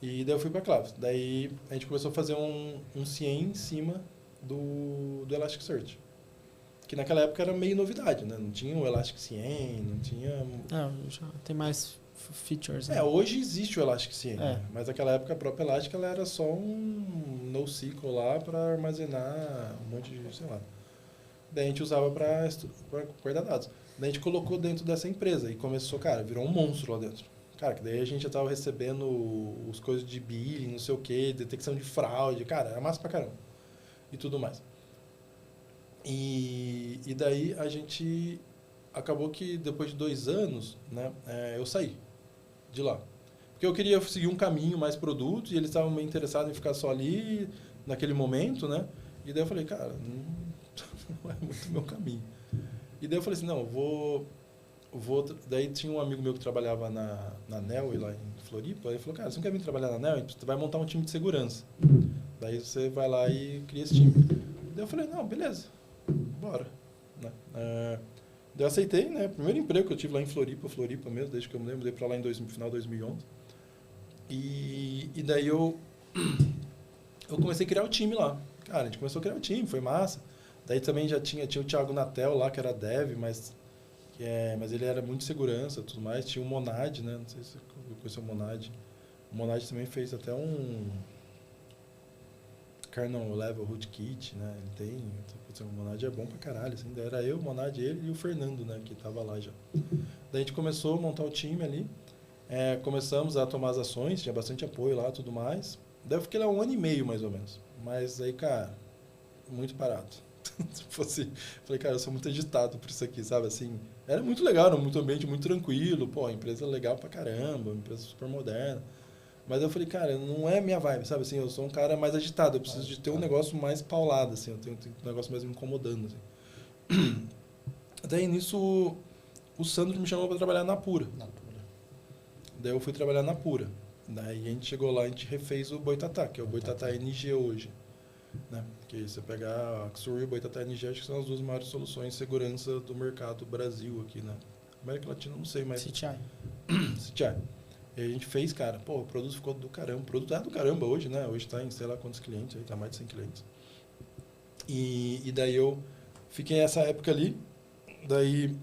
E daí eu fui para a Claves. Daí a gente começou a fazer um CIEM em cima do Elasticsearch. Que naquela época era meio novidade, né? Não tinha o Elastic CIEM, não tinha... já tem mais features. Né? Hoje existe o Elastic CIEM, né? Mas naquela época a própria Elastic ela era só um NoSQL lá para armazenar um monte de, sei lá. Daí a gente usava para guardar dados. Daí a gente colocou dentro dessa empresa e começou, cara, virou um monstro lá dentro. Cara, que daí a gente já tava recebendo os coisas de billing, não sei o quê, detecção de fraude. Cara, era massa pra caramba. E tudo mais. E daí a gente... Acabou que depois de 2 anos, né, eu saí de lá. Porque eu queria seguir um caminho, mais produto, e eles estavam meio interessados em ficar só ali, naquele momento, né? E daí eu falei, cara, não é muito meu caminho. E daí eu falei assim, não, daí tinha um amigo meu que trabalhava na NEL, lá em Floripa, ele falou, cara, você não quer vir trabalhar na NEL? Você vai montar um time de segurança. Daí você vai lá e cria esse time. Daí eu falei, não, beleza, bora. Né? Daí eu aceitei, né? Primeiro emprego que eu tive lá em Floripa mesmo, desde que eu me lembro, dei pra lá no final de 2011. E daí eu comecei a criar o time lá. Cara, a gente começou a criar o time, foi massa. Daí também já tinha o Thiago Natel lá, que era dev, mas ele era muito segurança e tudo mais. Tinha o Monad, né? Não sei se você conheceu o Monad. O Monad também fez até um kernel level rootkit, né? Ele tem... O Monad é bom pra caralho, assim. Daí era eu, o Monad, ele e o Fernando, né? Que tava lá já. Daí a gente começou a montar o time ali. Começamos a tomar as ações, tinha bastante apoio lá e tudo mais. Daí eu fiquei lá 1 ano e meio, mais ou menos. Mas aí, cara, muito parado. Falei, cara, eu sou muito agitado por isso aqui, sabe? Assim, era muito legal, era um ambiente muito tranquilo. Pô, a empresa legal pra caramba, uma empresa super moderna. Mas eu falei, cara, não é minha vibe, sabe? Assim, eu sou um cara mais agitado, eu preciso de ter um negócio mais paulado, assim. Eu tenho um negócio mais me incomodando, assim. Daí, nisso, o Sandro me chamou pra trabalhar na Pura. Daí eu fui trabalhar na Pura. Daí a gente chegou lá, a gente refez o Boitatá, que é o Boitatá NG hoje. Né? Que você pegar a Axur e o Boitatá NG, acho que são as 2 maiores soluções de segurança do mercado Brasil aqui, né? América Latina, não sei, mas... CTI. CTI. E a gente fez, cara, pô, o produto ficou do caramba. O produto é do caramba hoje, né? Hoje tá em sei lá quantos clientes, aí tá mais de 100 clientes. E daí eu fiquei essa época ali, daí...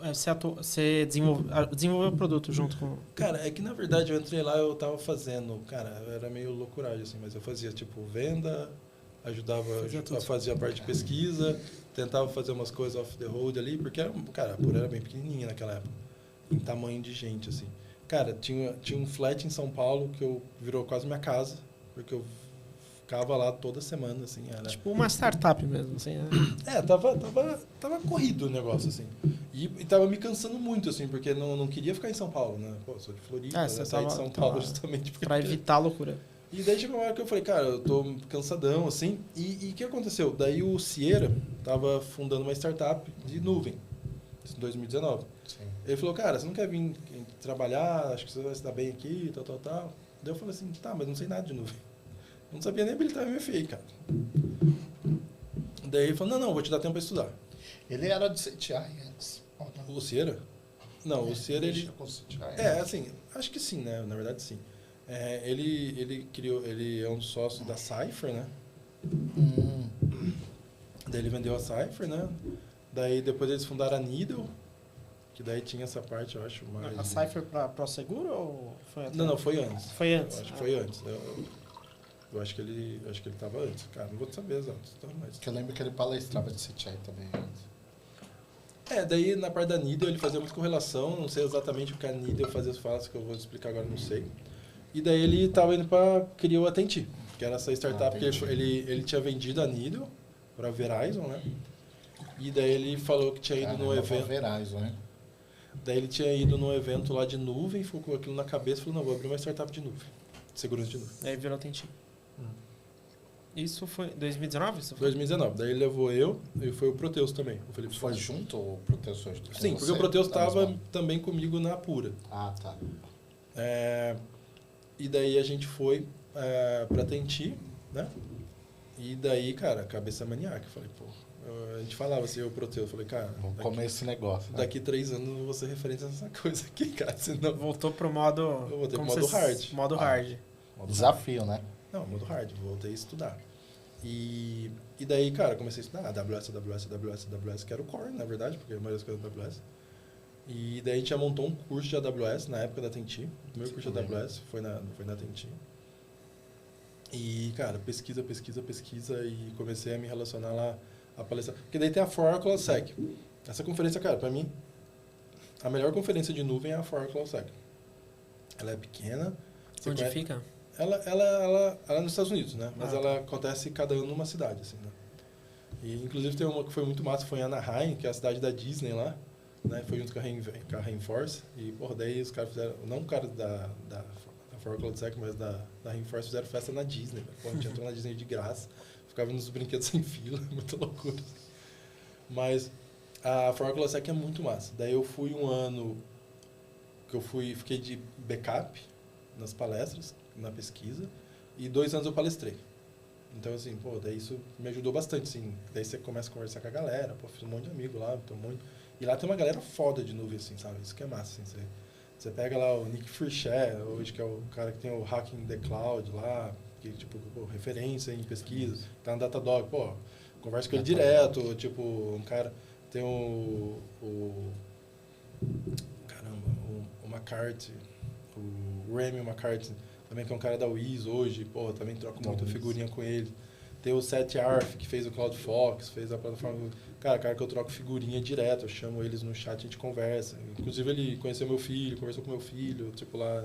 Você desenvolveu o produto junto com... Cara, é que na verdade eu entrei lá, eu tava fazendo... Cara, era meio loucuragem, assim, mas eu fazia, tipo, venda, ajudava a fazer a parte de pesquisa, tentava fazer umas coisas off the road ali, porque, cara, a Pura era bem pequenininha naquela época, em tamanho de gente, assim. Cara, tinha um flat em São Paulo que virou quase minha casa, porque eu ficava lá toda semana, assim. Era... Tipo uma startup mesmo, assim, né? Tava corrido o negócio, assim. E tava me cansando muito, assim, porque não queria ficar em São Paulo, né? Pô, sou de Floripa, né? Saí de São Paulo justamente porque... Pra evitar a loucura. E daí chegou uma hora que eu falei, cara, eu tô cansadão, assim. E o que aconteceu? Daí o Sierra tava fundando uma startup de nuvem, em 2019. Sim. Ele falou, cara, você não quer vir trabalhar? Acho que você vai se dar bem aqui, tal. Daí eu falei assim, tá, mas não sei nada de nuvem. Eu não sabia nem habilitar MFA, cara. Daí ele falou, não, vou te dar tempo pra estudar. Ele era de CTI antes. O Sierra? Não, o Sierra, ele... assim, acho que sim, né? Na verdade, sim. Ele é um sócio da Cypher, né? Daí ele vendeu a Cypher, né? Daí depois eles fundaram a Needle, que daí tinha essa parte, eu acho, mais... A Cypher pra ProSeguro ou foi atrás? Não, foi antes. Foi antes? Eu acho que foi antes. Eu acho que ele tava antes. Cara, não vou saber exato. Mas... Que eu lembro que ele palestrava de CTI também antes. Daí na parte da Needle ele fazia muita correlação, não sei exatamente o que a Needle fazia as falas, que eu vou explicar agora, não sei. E daí ele tava indo criou a Atenti, que era essa startup que ele tinha vendido a Needle para Verizon, né? E daí ele falou que tinha ido no evento... Verizon, né? Daí ele tinha ido num evento lá de nuvem, ficou com aquilo na cabeça e falou, não, vou abrir uma startup de nuvem, de segurança de nuvem. Daí virou Atenti. Isso foi 2019? Isso foi? 2019. Daí ele levou eu e foi o Proteus também. O Felipe foi junto ou o Proteus foi junto? Sim, porque o Proteus estava também comigo na Pura. Ah, tá. E daí a gente foi pra Atenti, né? E daí, cara, cabeça maníaca. Falei, pô, a gente falava assim, o Proteus, falei, cara... Vamos comer esse negócio. Né? Daqui 3 anos eu vou ser referência nessa coisa aqui, cara. Senão... Voltou pro modo... Eu voltei pro modo hard. Modo hard. Desafio, né? Não, modo hard. Voltei a estudar. E daí, cara, comecei a estudar AWS, que era o core, na verdade, porque a maioria das coisas é AWS. E daí a gente já montou um curso de AWS na época da Atenti. O primeiro curso de AWS foi na Atenti. E, cara, pesquisa, e comecei a me relacionar lá, a palestrar. Porque daí tem a For Cloud Sec. Essa conferência, cara, pra mim, a melhor conferência de nuvem é a For Cloud Sec. Ela é pequena. Você Onde fica? Ela é nos Estados Unidos, né? Mas Ah, ela acontece cada ano numa cidade, assim, né? E, inclusive, tem uma que foi muito massa, foi em Anaheim, que é a cidade da Disney lá, né? Foi junto com a Rainforce. E, porra, daí os caras fizeram... Não o cara da For Cloud Sec, mas da Rainforce fizeram festa na Disney. Né? Pô, a gente entrou na Disney de graça. Ficava nos brinquedos sem fila. Muita loucura. Mas a For Cloud Sec é muito massa. Daí eu fui um ano que fiquei de backup nas palestras, na pesquisa. E 2 anos eu palestrei. Então, assim, pô, daí isso me ajudou bastante, assim. Daí você começa a conversar com a galera, pô, fiz um monte de amigo lá, E lá tem uma galera foda de nuvem, assim, sabe? Isso que é massa, assim. Você pega lá o Nick Frischet, hoje, que é o cara que tem o Hacking the Cloud lá, que, tipo, pô, referência em pesquisa, tá no Datadog, pô, conversa com ele direto, tipo, um cara... Tem caramba, o McCarthy, o Remy McCarthy, também que é um cara da Wiz hoje, pô, também troco muita figurinha com ele. Tem o Seth Arf, que fez o CloudFox, fez a plataforma... Cara que eu troco figurinha direto, eu chamo eles no chat e a gente conversa. Inclusive ele conheceu meu filho, conversou com meu filho, tipo lá...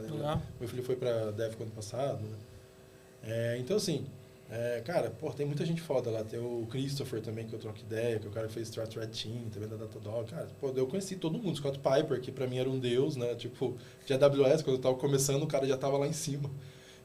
Meu filho foi pra DEF ano passado, né? Então assim, cara, pô, tem muita gente foda lá. Tem o Christopher também, que eu troco ideia, que é o cara que fez Strat Red Team, também da Datadog. Cara, pô, eu conheci todo mundo. Scott Piper, que pra mim era um deus, né? Tipo, de AWS, quando eu tava começando, o cara já tava lá em cima.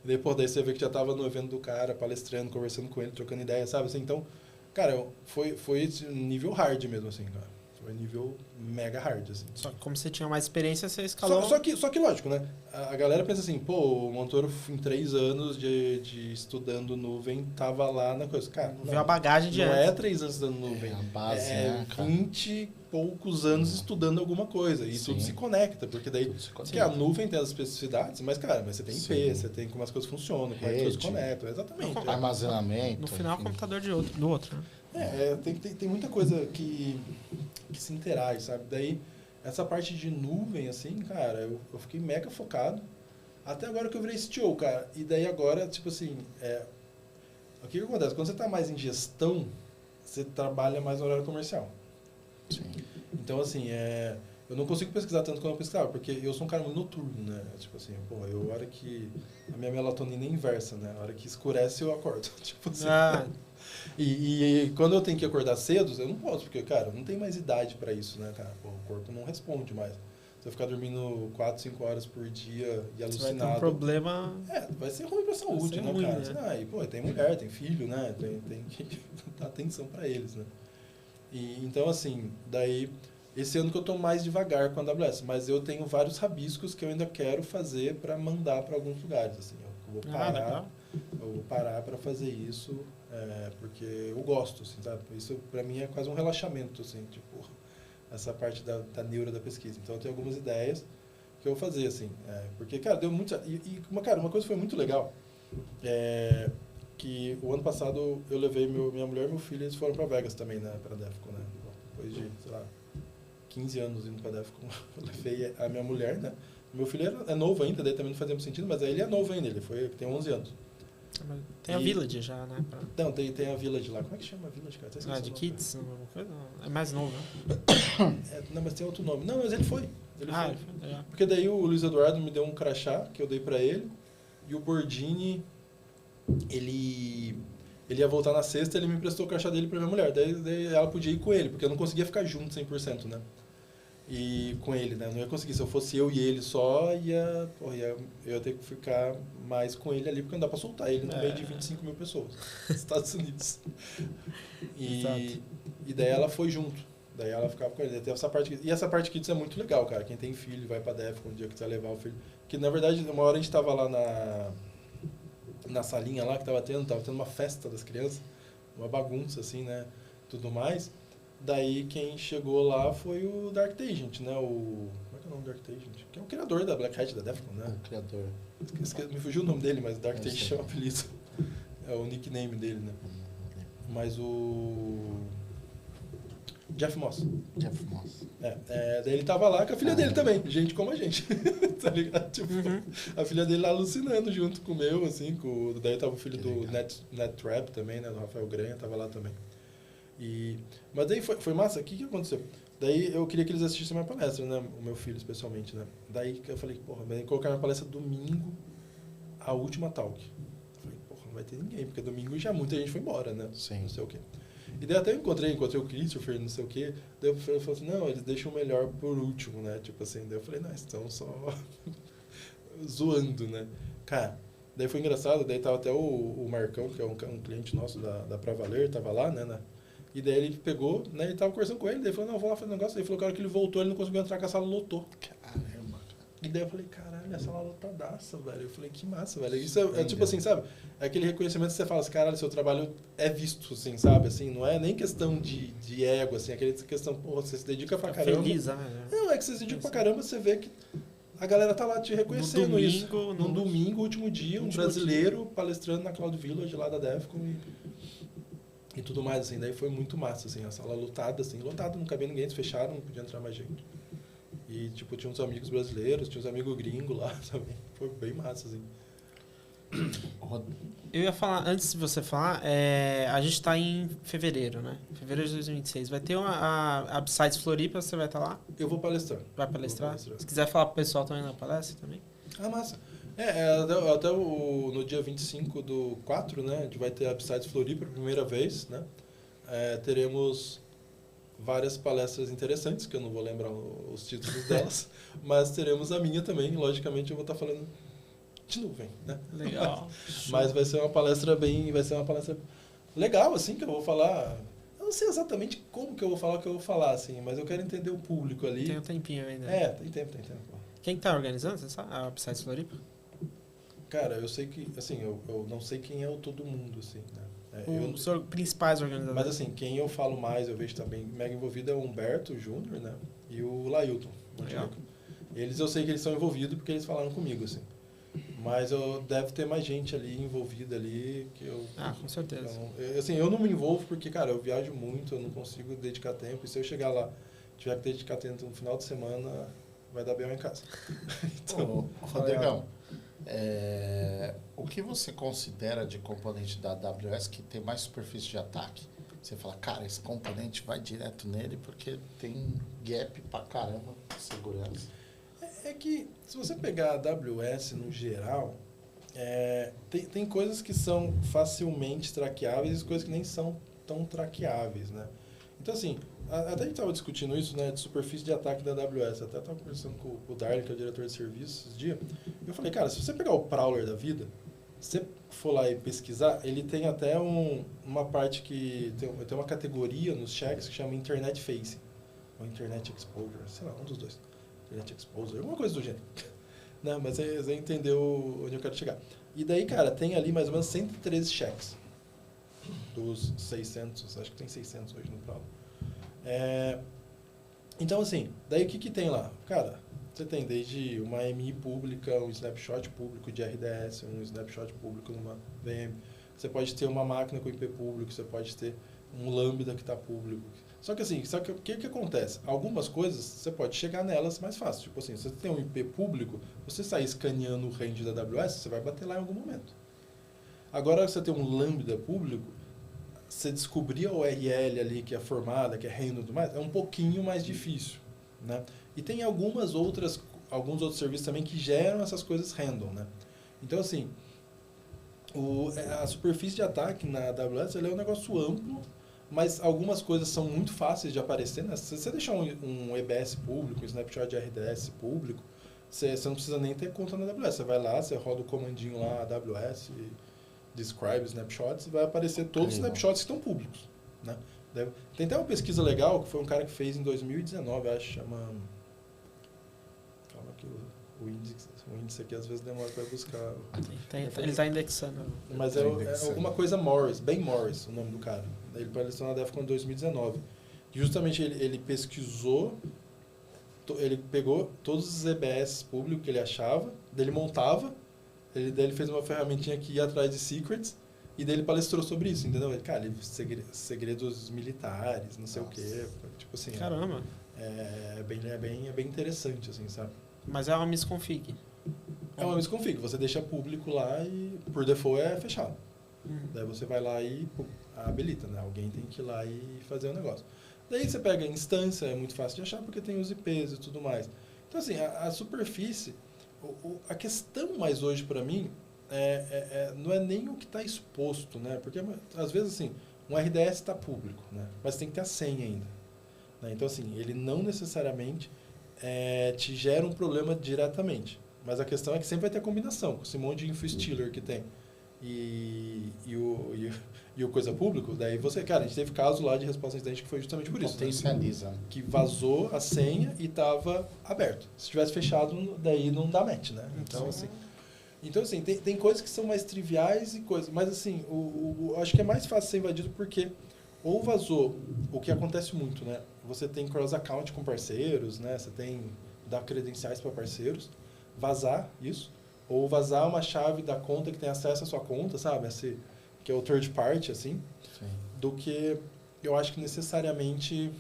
E daí, pô, daí você vê que já tava no evento do cara, palestrando, conversando com ele, trocando ideia, sabe? Assim, então, cara, foi esse nível hard mesmo, assim, cara. Foi nível mega hard, assim. Só que como você tinha mais experiência, você escalou... Só que lógico, né? A galera pensa assim, pô, o Montoro em 3 anos de estudando nuvem tava lá na coisa. Cara, Viu a bagagem de não antes. é 3 anos estudando nuvem. É a base, né, cara? 20 e poucos anos estudando alguma coisa. E tudo se conecta, porque daí... Porque a nuvem tem as especificidades, mas, cara, você tem IP, você tem como as coisas funcionam, como as coisas conectam. Exatamente. Armazenamento. No final, o computador do outro, né? Tem muita coisa que se interage, sabe? Daí, essa parte de nuvem, assim, cara, eu fiquei mega focado. Até agora que eu virei CTO, cara. E daí agora, tipo assim, o que acontece? Quando você tá mais em gestão, você trabalha mais no horário comercial. Sim. Então, assim, eu não consigo pesquisar tanto quanto eu pesquisava, porque eu sou um cara muito noturno, né? Tipo assim, pô, a hora que... A minha melatonina é inversa, né? A hora que escurece, eu acordo. Tipo assim... E quando eu tenho que acordar cedo, eu não posso, porque, cara, eu não tenho mais idade pra isso, né, cara? Pô, o corpo não responde mais. Se eu ficar dormindo 4, 5 horas por dia e alucinado... Você vai ter um problema... vai ser ruim pra saúde, né, ruim, cara? né? E, pô, tem mulher, tem filho, né? Tem que dar atenção pra eles, né? Então, assim, daí... Esse ano que eu tô mais devagar com a AWS, mas eu tenho vários rabiscos que eu ainda quero fazer pra mandar pra alguns lugares, assim. Eu vou parar pra fazer isso... porque eu gosto, assim, sabe? Isso pra mim é quase um relaxamento, assim, tipo, essa parte da neura da pesquisa. Então eu tenho algumas ideias que eu vou fazer, assim, porque, cara, deu muito... cara, uma coisa que foi muito legal, que o ano passado eu levei minha mulher e meu filho, eles foram pra Vegas também, né, pra Defcon, né? Depois de, sei lá, 15 anos indo pra Defcon, eu levei a minha mulher, né? Meu filho é novo ainda, daí também não fazia muito sentido, mas aí ele é novo ainda, ele tem 11 anos. Tem a Village já, né? Não, tem a Village lá. Como é que chama a Village, cara? De Kids? Alguma coisa? É mais novo, né? Não, mas tem outro nome. Não, mas ele foi. Ele foi. Porque daí o Luiz Eduardo me deu um crachá que eu dei pra ele. E o Bordini, ele ia voltar na sexta, ele me emprestou o crachá dele pra minha mulher. Daí ela podia ir com ele, porque eu não conseguia ficar junto 100%, né? E com ele, né? Não ia conseguir. Se eu fosse eu e ele só, eu ia ter que ficar mais com ele ali, porque não dá pra soltar ele no meio de 25 mil pessoas nos Estados Unidos. E daí ela foi junto. Daí ela ficava com ele. E essa parte Kids é muito legal, cara. Quem tem filho vai pra Defcon um dia que quiser levar o filho. Que na verdade, uma hora a gente tava lá na salinha lá que tava tendo uma festa das crianças, uma bagunça assim, né? Tudo mais. Daí quem chegou lá foi o Dark Agent, né? Como é que é o nome do Dark Agent? Que é o criador da Black Hat da Defcon, né? O criador. Me fugiu o nome dele, mas Dark Agent é o apelido. É o nickname dele, né? Mas o... Jeff Moss. Daí ele tava lá com a filha dele também, gente como a gente. Tá ligado? Tipo, a filha dele lá alucinando junto com o meu, assim, daí tava o filho do NetTrap também, né? Do Rafael Granha, tava lá também. Mas daí foi massa. O que aconteceu? Daí eu queria que eles assistissem a minha palestra, né? O meu filho, especialmente, né? Daí eu falei, porra, vai colocar minha palestra domingo, a última talk. Eu falei, porra, não vai ter ninguém, porque domingo já muita gente foi embora, né? Sim. Não sei o quê. E daí até eu encontrei o Christopher, não sei o quê. Daí eu falei assim, não, eles deixam o melhor por último, né? Tipo assim, daí eu falei, não, eles estão só zoando, né? Cara, daí foi engraçado, daí tava até o Marcão, que é um cliente nosso da Pra Valer, tava lá, né? E daí ele pegou, né? E tava conversando com ele, daí ele falou, não, vou lá fazer um negócio. Daí ele falou que a hora que ele voltou, ele não conseguiu entrar, que a sala lotou. Caramba. E daí eu falei, caralho, a sala lotadaça, velho. Eu falei, que massa, velho. Isso é tipo assim, sabe? É aquele reconhecimento que você fala assim, caralho, seu trabalho é visto, assim, sabe? Assim, não é nem questão de ego, assim, é aquela questão, porra, você se dedica pra caramba. Feliz, né? Não, é que você se dedica pra caramba, você vê que a galera tá lá te reconhecendo No isso. domingo, Num domingo, último dia, um último brasileiro palestrando na Cloud Village lá da Defcon e tudo mais, assim. Daí foi muito massa, assim, a sala lotada, assim, lotada, não cabia ninguém, eles fecharam, não podia entrar mais gente. E, tipo, tinha uns amigos brasileiros, tinha uns amigos gringos lá também. Foi bem massa, assim. Eu ia falar, antes de você falar, a gente tá em fevereiro, né? Fevereiro de 2026. Vai ter a Upsides Floripa, você vai estar lá? Eu vou palestrar. Vai palestrar? Vou palestrar. Se quiser falar pro pessoal também na palestra também. Ah, massa. No dia 25/4, né, a gente vai ter a Upsides Floripa pela primeira vez, né? Teremos várias palestras interessantes, que eu não vou lembrar os títulos delas, mas teremos a minha também, logicamente eu vou estar falando de nuvem, né? Legal. Mas vai ser uma palestra legal, assim, que eu vou falar. Eu não sei exatamente como que eu vou falar o que eu vou falar, assim, mas eu quero entender o público ali. Tem um tempinho ainda. Tem tempo. Quem tá organizando, você sabe? A Upsides Floripa? Cara, eu sei que, assim, eu não sei quem é o todo mundo, assim, né? Os principais organizadores. Mas assim, quem eu falo mais, eu vejo também mega envolvido é o Humberto Júnior, né? E o Lailton. Legal. Eles eu sei que eles são envolvidos porque eles falaram comigo, assim. Mas deve ter mais gente ali envolvida ali que eu... Com certeza. Eu não me envolvo porque, cara, eu viajo muito, eu não consigo dedicar tempo. E se eu chegar lá, tiver que dedicar tempo no final de semana, vai dar bem em casa. Então, Rodrigão, o que você considera de componente da AWS que tem mais superfície de ataque? Você fala, cara, esse componente vai direto nele porque tem gap pra caramba de segurança. É que, se você pegar a AWS no geral, tem coisas que são facilmente traqueáveis e coisas que nem são tão traqueáveis, né? Então, assim, até a gente estava discutindo isso, né, de superfície de ataque da AWS. Até estava conversando com o Darley, que é o diretor de serviços, esses dias. E eu falei, cara, se você pegar o Prowler da vida, se você for lá e pesquisar, ele tem até uma parte que... Tem uma categoria nos checks que chama Internet Facing. Ou Internet Exposure, sei lá, um dos dois. Internet Exposure, alguma coisa do gênero. Não, mas você entendeu onde eu quero chegar. E daí, cara, tem ali mais ou menos 113 checks. Dos 600, acho que tem 600 hoje no Prowler. Então, assim, daí o que tem lá? Cara, você tem desde uma AMI pública, um snapshot público de RDS, um snapshot público numa VM. Você pode ter uma máquina com IP público, você pode ter um Lambda que está público. Só que assim, o que acontece? Algumas coisas você pode chegar nelas mais fácil. Tipo assim, se você tem um IP público, você sair escaneando o range da AWS, você vai bater lá em algum momento. Agora, se você tem um Lambda público, você descobrir a URL ali que é formada, que é random e tudo mais, é um pouquinho mais difícil, né? E tem alguns outros serviços também que geram essas coisas random, né? Então, assim, a superfície de ataque na AWS ela é um negócio amplo, mas algumas coisas são muito fáceis de aparecer, né? Se você deixar um EBS público, um snapshot de RDS público, você não precisa nem ter conta na AWS. Você vai lá, você roda o comandinho lá, AWS, describe snapshots, e vai aparecer todos os snapshots que estão públicos, né? Tem até uma pesquisa legal, que foi um cara que fez em 2019, acho, chama... Calma que o índice aqui às vezes demora para buscar. Ele está indexando. Mas é alguma coisa Morris, Ben Morris, o nome do cara. Ele palestrou na Defcon em 2019. E justamente ele pesquisou, ele pegou todos os EBS públicos que ele achava, daí ele montava, daí ele fez uma ferramentinha que ia atrás de secrets, e daí ele palestrou sobre isso, entendeu? Cara, segredos militares, não sei o quê. Tipo assim, caramba! É bem interessante, assim, sabe? Mas é uma misconfig. É uma misconfig. Você deixa público lá e, por default, é fechado. Daí você vai lá e habilita, né? Alguém tem que ir lá e fazer o negócio. Daí você pega a instância, é muito fácil de achar porque tem os IPs e tudo mais. Então, assim, a superfície, a questão mais hoje para mim não é nem o que está exposto, né? Porque às vezes, assim, um RDS está público, né? Mas tem que ter a senha ainda. Né? Então, assim, ele não necessariamente te gera um problema diretamente. Mas a questão é que sempre vai ter a combinação, com esse monte de info-stealer que tem. E o coisa público, daí cara, a gente teve caso lá de resposta a incidente que foi justamente por isso. Potencializa. Né? Que vazou a senha e estava aberto. Se tivesse fechado, daí não dá match, né? Então, assim, tem coisas que são mais triviais e coisas... Mas, assim, acho que é mais fácil ser invadido porque ou vazou, o que acontece muito, né? Você tem cross-account com parceiros, né? Você tem dar credenciais para parceiros, vazar isso, ou vazar uma chave da conta que tem acesso à sua conta, sabe? Que é o third party, assim, sim, do que eu acho que necessariamente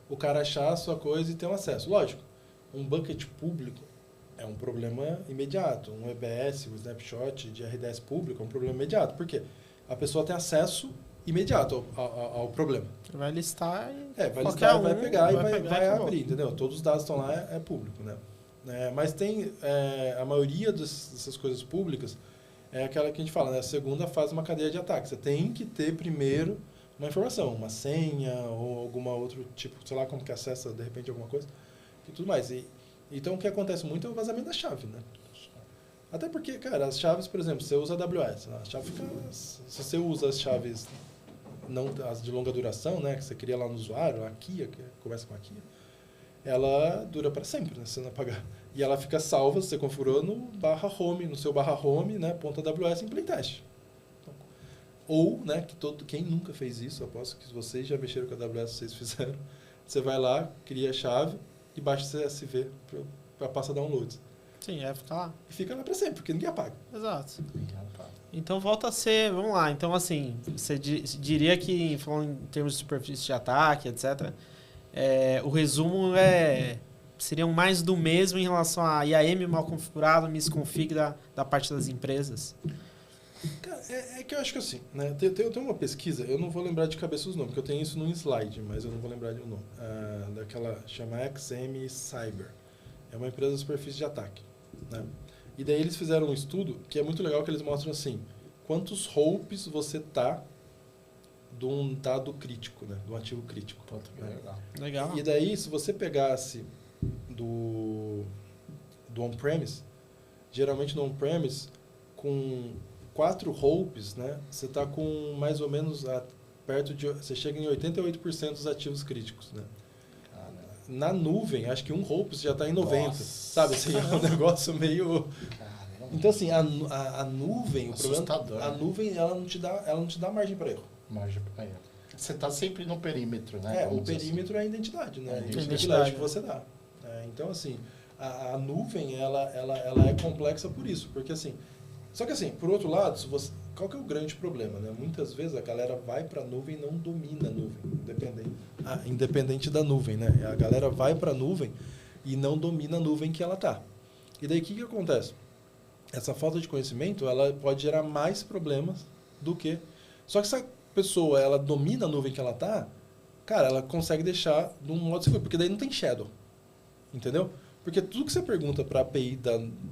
o cara achar a sua coisa e ter um acesso. Lógico, um bucket público é um problema imediato. Um EBS, um snapshot de RDS público é um problema imediato. Por quê? A pessoa tem acesso imediato ao problema. Vai listar e vai listar, vai pegar e vai abrir, entendeu? Todos os dados estão lá, é público, né? Mas tem a maioria dessas coisas públicas é aquela que a gente fala, né? A segunda fase é uma cadeia de ataque. Você tem que ter primeiro uma informação, uma senha ou alguma outro tipo, sei lá como que acessa de repente alguma coisa e tudo mais. Então o que acontece muito é o vazamento da chave, né? Até porque, cara, as chaves, por exemplo, você usa a AWS, a chave fica, se você usa as chaves não as de longa duração, né, que você cria lá no usuário, a Kia, que começa com a Kia, ela dura para sempre, né, se você não apagar. E ela fica salva, você configurou no /home, no seu /home, né, .ws em playtest. Então, ou, né, quem nunca fez isso, eu aposto que vocês já mexeram com a AWS, vocês fizeram, você vai lá, cria a chave e baixa o CSV para passar downloads. Sim, fica lá. E fica lá para sempre, porque ninguém apaga. Exato. Então volta a ser, vamos lá, então assim, você diria que, falando em termos de superfície de ataque, etc., o resumo seriam mais do mesmo em relação a IAM mal configurado, misconfig da parte das empresas? Cara, que eu acho que assim, né, tem uma pesquisa, eu não vou lembrar de cabeça os nomes, porque eu tenho isso num slide, mas eu não vou lembrar o nome, daquela, chama XM Cyber, é uma empresa de superfície de ataque, né? E daí eles fizeram um estudo que é muito legal, que eles mostram assim, quantos hopes você tá de um dado crítico, né? Do ativo crítico. Legal. E daí, se você pegasse do on-premise, geralmente no on-premise, com 4 hopes, né? Você tá com mais ou menos você chega em 88% dos ativos críticos, né? Na nuvem, acho que um hope já está em 90%. Nossa. Sabe? Assim, é um negócio meio... Caramba. Então, assim, a nuvem... Assustador, o problema, a nuvem, ela não te dá margem para erro. Margem para erro. Você está sempre no perímetro, né? O perímetro é a identidade, né? É a identidade que você dá. Então, assim, a nuvem, ela é complexa por isso. Porque, assim... Só que, assim, por outro lado, qual que é o grande problema, né? Muitas vezes a galera vai para a nuvem e não domina a nuvem, independente da nuvem, né? A galera vai para a nuvem e não domina a nuvem que ela tá. E daí o que acontece? Essa falta de conhecimento, ela pode gerar mais problemas do que... Só que se a pessoa, ela domina a nuvem que ela tá, cara, ela consegue deixar de um modo seguro, porque daí não tem shadow, entendeu? Porque tudo que você pergunta para a API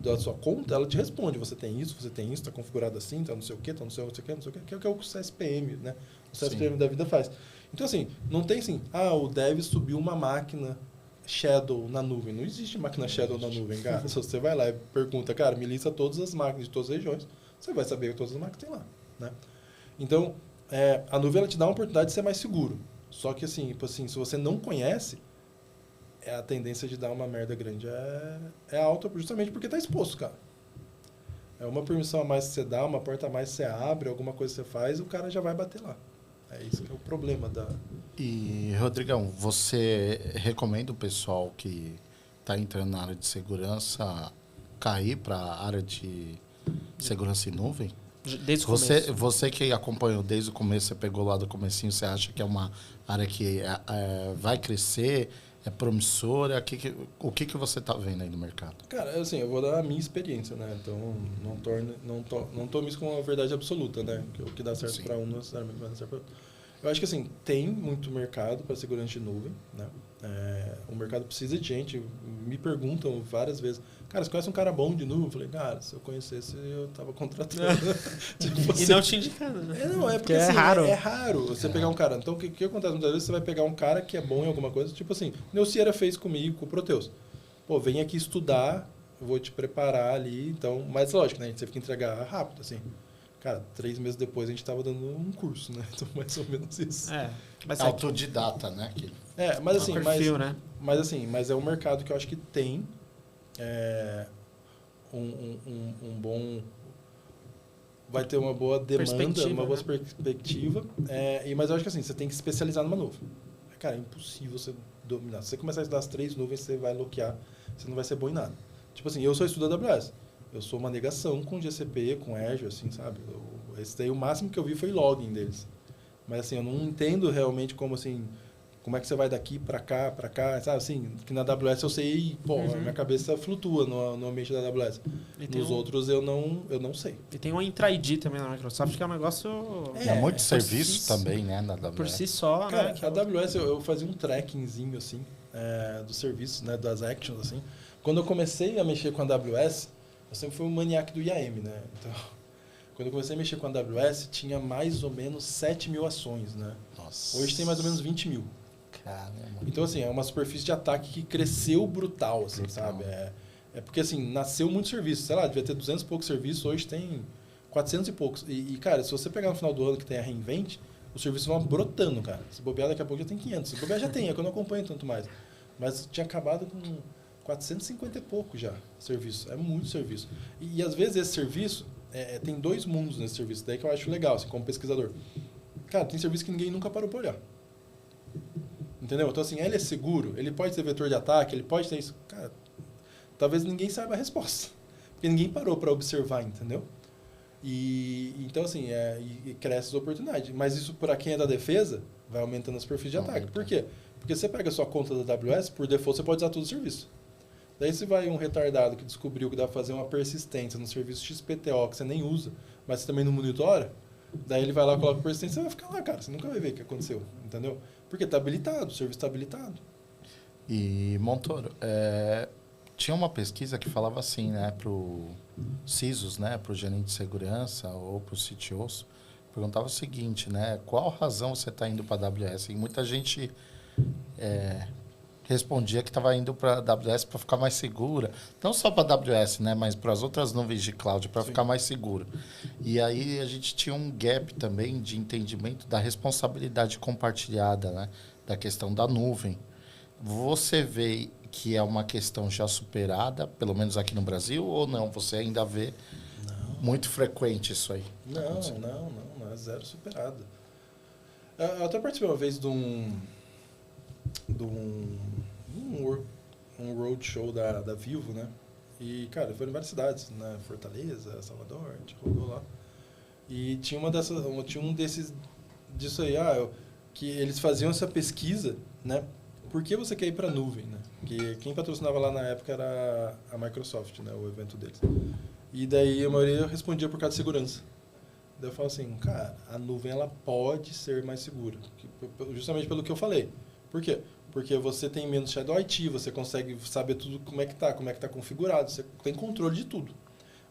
da sua conta, ela te responde. Você tem isso, está configurado assim, está não sei o quê, está não sei o quê, que é o que o CSPM, né? O CSPM Sim. da vida faz. Então, assim, não tem assim, o dev subiu uma máquina Shadow na nuvem. Não existe máquina Shadow na nuvem, cara. Se você vai lá e pergunta, cara, me lista todas as máquinas de todas as regiões, você vai saber que todas as máquinas tem lá, né? Então, a nuvem ela te dá uma oportunidade de ser mais seguro. Só que, assim, se você não conhece, a tendência de dar uma merda grande é alta justamente porque está exposto, cara. É uma permissão a mais que você dá, uma porta a mais que você abre, alguma coisa que você faz, o cara já vai bater lá. É isso que é o problema da... E, Rodrigão, você recomenda o pessoal que está entrando na área de segurança cair para a área de segurança em nuvem? Desde o começo. Você que acompanhou desde o começo, você pegou lá do comecinho, você acha que é uma área que vai crescer, é promissora? O que você está vendo aí no mercado? Cara, assim, eu vou dar a minha experiência, né? Então, não tome isso como uma verdade absoluta, né? O que dá certo para um não necessariamente vai dar certo para outro. Eu acho que assim, tem muito mercado para segurança de nuvem, né? O mercado precisa de gente. Me perguntam várias vezes, cara, você conhece um cara bom de nuvem? Eu falei, cara, se eu conhecesse, eu tava contratando. Tipo, E não te indicando, né? não, é porque é assim, raro. é raro você pegar um cara. Então, o que acontece muitas vezes? Você vai pegar um cara que é bom em alguma coisa, tipo assim, Neucieira fez comigo, com o Proteus. Pô, vem aqui estudar, eu vou te preparar ali, então... Mas lógico, né? A gente teve que entregar rápido, assim. Cara, 3 meses depois a gente estava dando um curso, né? Então, mais ou menos isso. Mas Autodidata, né? Mas assim, perfil, né? mas é um mercado que eu acho que tem um bom... Vai ter uma boa demanda, uma boa perspectiva. Mas eu acho que assim, você tem que se especializar numa nuvem. Cara, é impossível você dominar. Se você começar a estudar as 3 nuvens, você vai bloquear, você não vai ser bom em nada. Tipo assim, eu só estudo AWS. Eu sou uma negação com GCP, com Azure, assim, sabe? Esse daí, o máximo que eu vi foi login deles. Mas assim, eu não entendo realmente como assim, como é que você vai daqui para cá, sabe? Assim, que na AWS eu sei, pô, a minha cabeça flutua no ambiente da AWS. Nos outros eu não sei. E tem um Intra-ID também na Microsoft, que é um negócio... É muito serviço também, né, na AWS. Por si só, cara, né? A AWS eu fazia um trackingzinho, assim, dos serviços, né, das actions, assim. Quando eu comecei a mexer com a AWS, eu sempre fui um maniaque do IAM, né? Então, quando eu comecei a mexer com a AWS, tinha mais ou menos 7 mil ações, né? Nossa. Hoje tem mais ou menos 20 mil. Caramba. Então, assim, é uma superfície de ataque que cresceu brutal, assim, sabe? É porque, assim, nasceu muito serviço. Sei lá, devia ter 200 e poucos serviços, hoje tem 400 e poucos. E, cara, se você pegar no final do ano que tem a Reinvent, os serviços vão brotando, cara. Se bobear, daqui a pouco já tem 500. Se bobear, já tem, é que eu não acompanho tanto mais. Mas tinha acabado com 450 e pouco já serviço. É muito serviço. E às vezes esse serviço, tem 2 mundos nesse serviço. Daí que eu acho legal, assim, como pesquisador. Cara, tem serviço que ninguém nunca parou para olhar. Entendeu? Então, assim, ele é seguro, ele pode ser vetor de ataque, ele pode ter isso. Cara, talvez ninguém saiba a resposta. Porque ninguém parou para observar, entendeu? Então, assim, e cresce as oportunidades. Mas isso, para quem é da defesa, vai aumentando os perfis de ataque. Por quê? Porque você pega a sua conta da AWS, por default você pode usar todo o serviço. Daí se vai um retardado que descobriu que dá para fazer uma persistência no serviço XPTO que você nem usa, mas você também não monitora, daí ele vai lá, coloca persistência, você vai ficar lá, cara. Você nunca vai ver o que aconteceu, entendeu? Porque está habilitado, o serviço está habilitado. E, Montoro, tinha uma pesquisa que falava assim, né, para o CISOs, né, para o gerente de segurança ou para os CTOs, perguntava o seguinte, né, qual razão você está indo para a AWS? E muita gente respondia que estava indo para a AWS para ficar mais segura. Não só para a AWS, né, mas para as outras nuvens de cloud, para ficar mais seguro. E aí a gente tinha um gap também de entendimento da responsabilidade compartilhada, né, da questão da nuvem. Você vê que é uma questão já superada, pelo menos aqui no Brasil, ou não? Você ainda vê muito frequente isso aí? Não, é zero superado. Eu até participei uma vez de um roadshow da Vivo, né? E, cara, foi em várias cidades, né? Fortaleza, Salvador, a gente rodou lá. E tinha um disso aí, que eles faziam essa pesquisa, né? Por que você quer ir para a nuvem, né? Que quem patrocinava lá na época era a Microsoft, né? O evento deles. E daí a maioria respondia por causa de segurança. Daí eu falo assim, cara, a nuvem ela pode ser mais segura. Justamente pelo que eu falei. Por quê? Porque você tem menos shadow IT, você consegue saber tudo como é que tá configurado, você tem controle de tudo.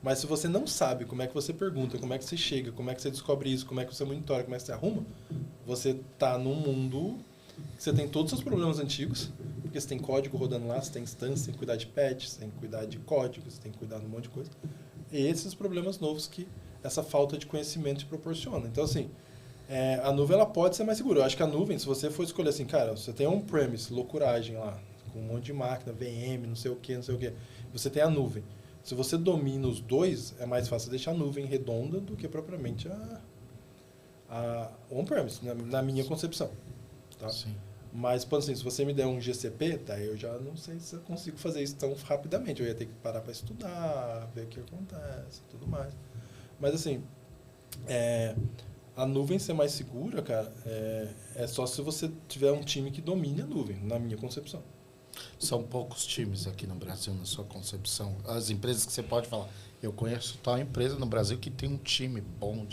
Mas se você não sabe como é que você pergunta, como é que você chega, como é que você descobre isso, como é que você monitora, como é que você arruma, você tá num mundo que você tem todos os seus problemas antigos, porque você tem código rodando lá, você tem instância, você tem que cuidar de patch, você tem que cuidar de código, você tem que cuidar de um monte de coisa. E esses problemas novos que essa falta de conhecimento te proporciona. Então, assim, a nuvem ela pode ser mais segura. Eu acho que a nuvem, se você for escolher assim, cara, você tem on-premise, loucuragem lá, com um monte de máquina, VM, não sei o que, você tem a nuvem. Se você domina os dois, é mais fácil deixar a nuvem redonda do que propriamente a on-premise, na minha concepção. Tá? Sim. Mas, assim, se você me der um GCP, eu já não sei se eu consigo fazer isso tão rapidamente. Eu ia ter que parar para estudar, ver o que acontece e tudo mais. Mas, assim, a nuvem ser mais segura, cara, é só se você tiver um time que domine a nuvem, na minha concepção. São poucos times aqui no Brasil, na sua concepção. As empresas que você pode falar, eu conheço tal empresa no Brasil que tem um time bom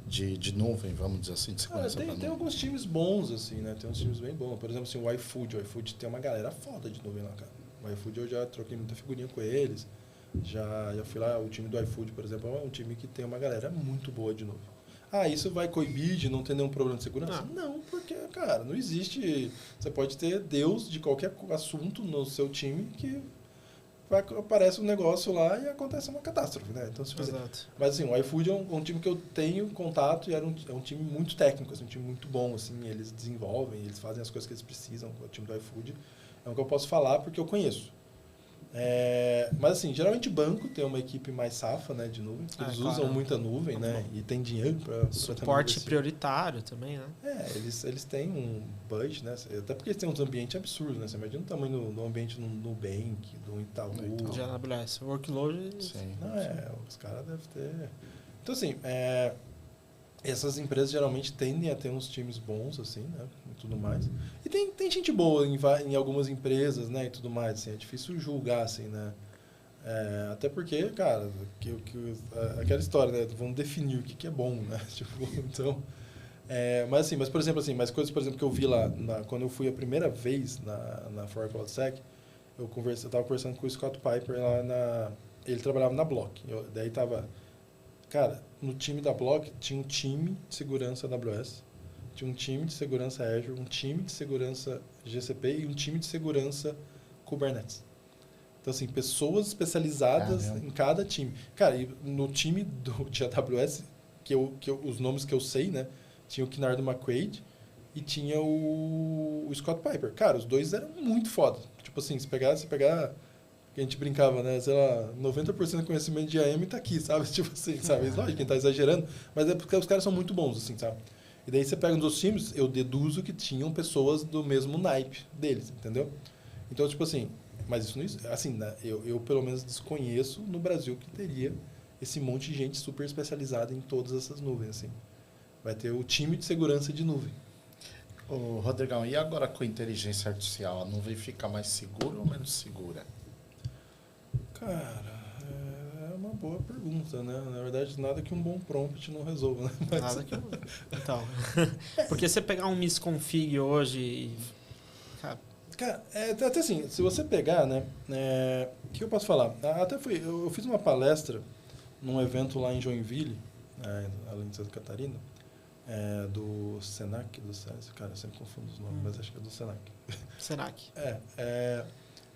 de nuvem, vamos dizer assim, de segurança para Tem nuvem? alguns times bons, assim, né? Tem uns times bem bons. Por exemplo, assim, o iFood. O iFood tem uma galera foda de nuvem lá, cara. O iFood eu já troquei muita figurinha com eles. Já fui lá, o time do iFood, por exemplo, é um time que tem uma galera muito boa de nuvem. Ah, isso vai coibir de não ter nenhum problema de segurança? Não, porque, cara, não existe... Você pode ter Deus de qualquer assunto no seu time que aparece um negócio lá e acontece uma catástrofe, né? Então, Exato. mas assim, o iFood é um time que eu tenho contato e é um time muito técnico, assim, um time muito bom, assim, eles desenvolvem, eles fazem as coisas que eles precisam, o time do iFood é o que eu posso falar porque eu conheço. Mas assim, geralmente banco tem uma equipe mais safa, né, de nuvem, eles usam muita nuvem, né, e tem dinheiro para suporte prioritário também, né? Eles têm um budget, né, até porque eles têm uns ambientes absurdos, né, você imagina o tamanho do ambiente no Nubank, do Itaú. De AWS, workload... Sim. Não, os caras devem ter... Então assim, essas empresas geralmente tendem a ter uns times bons, assim, né, e tudo mais. E tem gente boa em algumas empresas, né, e tudo mais, assim, é difícil julgar, assim, né. Até porque, cara, aquela história, né, vamos definir o que é bom, né, tipo, então... mas por exemplo, assim, coisas, por exemplo, que eu vi lá, quando eu fui a primeira vez na For Cloud Sec, eu estava conversando com o Scott Piper lá ele trabalhava na Block, daí tava... Cara, no time da Block tinha um time de segurança AWS, tinha um time de segurança Azure, um time de segurança GCP e um time de segurança Kubernetes. Então, assim, pessoas especializadas em cada time. Cara, e no time de AWS, os nomes que eu sei, né? Tinha o Kinardo McQuaid e tinha o Scott Piper. Cara, os dois eram muito foda. Tipo assim, se pegar que a gente brincava, né? Sei lá, 90% do conhecimento de AM tá aqui, sabe? Tipo assim, sabe? Lógico, quem tá exagerando, mas é porque os caras são muito bons, assim, sabe? E daí você pega nos outros times, eu deduzo que tinham pessoas do mesmo naipe deles, entendeu? Então, tipo assim, mas isso não existe. Assim, né? Eu pelo menos desconheço no Brasil que teria esse monte de gente super especializada em todas essas nuvens, assim. Vai ter o time de segurança de nuvem. Ô, Rodrigão, e agora com a inteligência artificial, a nuvem fica mais segura ou menos segura? Cara, é uma boa pergunta, né? Na verdade, nada que um bom prompt não resolva, né? Mas... Nada que... Então, porque você pegar um misconfig hoje e... Cara, até assim, se você pegar, né? O que eu posso falar? Eu fiz uma palestra num evento lá em Joinville, além de Santa Catarina, do Senac, cara, eu sempre confundo os nomes, mas acho que é do Senac. Senac.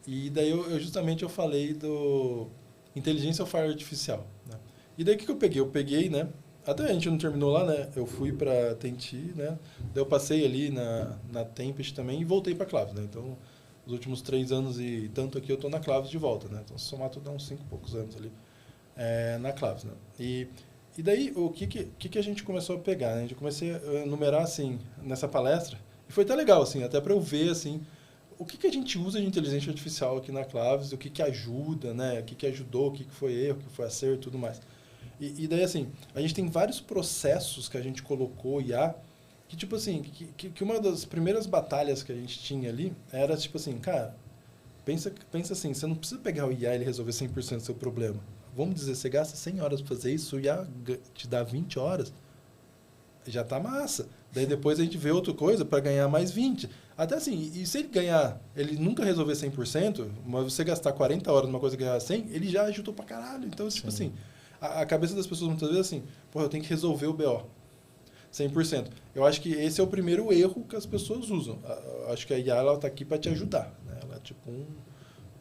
E daí eu falei do inteligência ou fire artificial, né? E daí o que eu peguei? Eu peguei, né? Até a gente não terminou lá, né? Eu fui para Tenti, né? Daí eu passei ali na Tempest também e voltei para Claves, né? Então, os últimos 3 anos e tanto aqui eu tô na Claves de volta, né? Então, se somar tudo, dá uns 5 e poucos anos ali na Claves, né? E daí, o que a gente começou a pegar, né? Eu comecei a enumerar, assim, nessa palestra, e foi até legal, assim, até para eu ver, assim, o que a gente usa de inteligência artificial aqui na Claves, o que ajuda, né? O que ajudou, o que foi erro, o que foi acerto e tudo mais. E daí, assim, a gente tem vários processos que a gente colocou IA, que, tipo assim, que uma das primeiras batalhas que a gente tinha ali era, tipo assim, cara, pensa assim, você não precisa pegar o IA e ele resolver 100% do seu problema. Vamos dizer, você gasta 100 horas para fazer isso, o IA te dá 20 horas, já tá massa. Daí depois a gente vê outra coisa para ganhar mais 20. Até assim, e se ele ganhar, ele nunca resolver 100%, mas você gastar 40 horas numa coisa e ganhar 100, ele já ajudou pra caralho. Então, tipo assim, a cabeça das pessoas muitas vezes é assim, eu tenho que resolver o BO 100%. Eu acho que esse é o primeiro erro que as pessoas usam. Acho que a IA ela tá aqui para te ajudar, né? Ela é tipo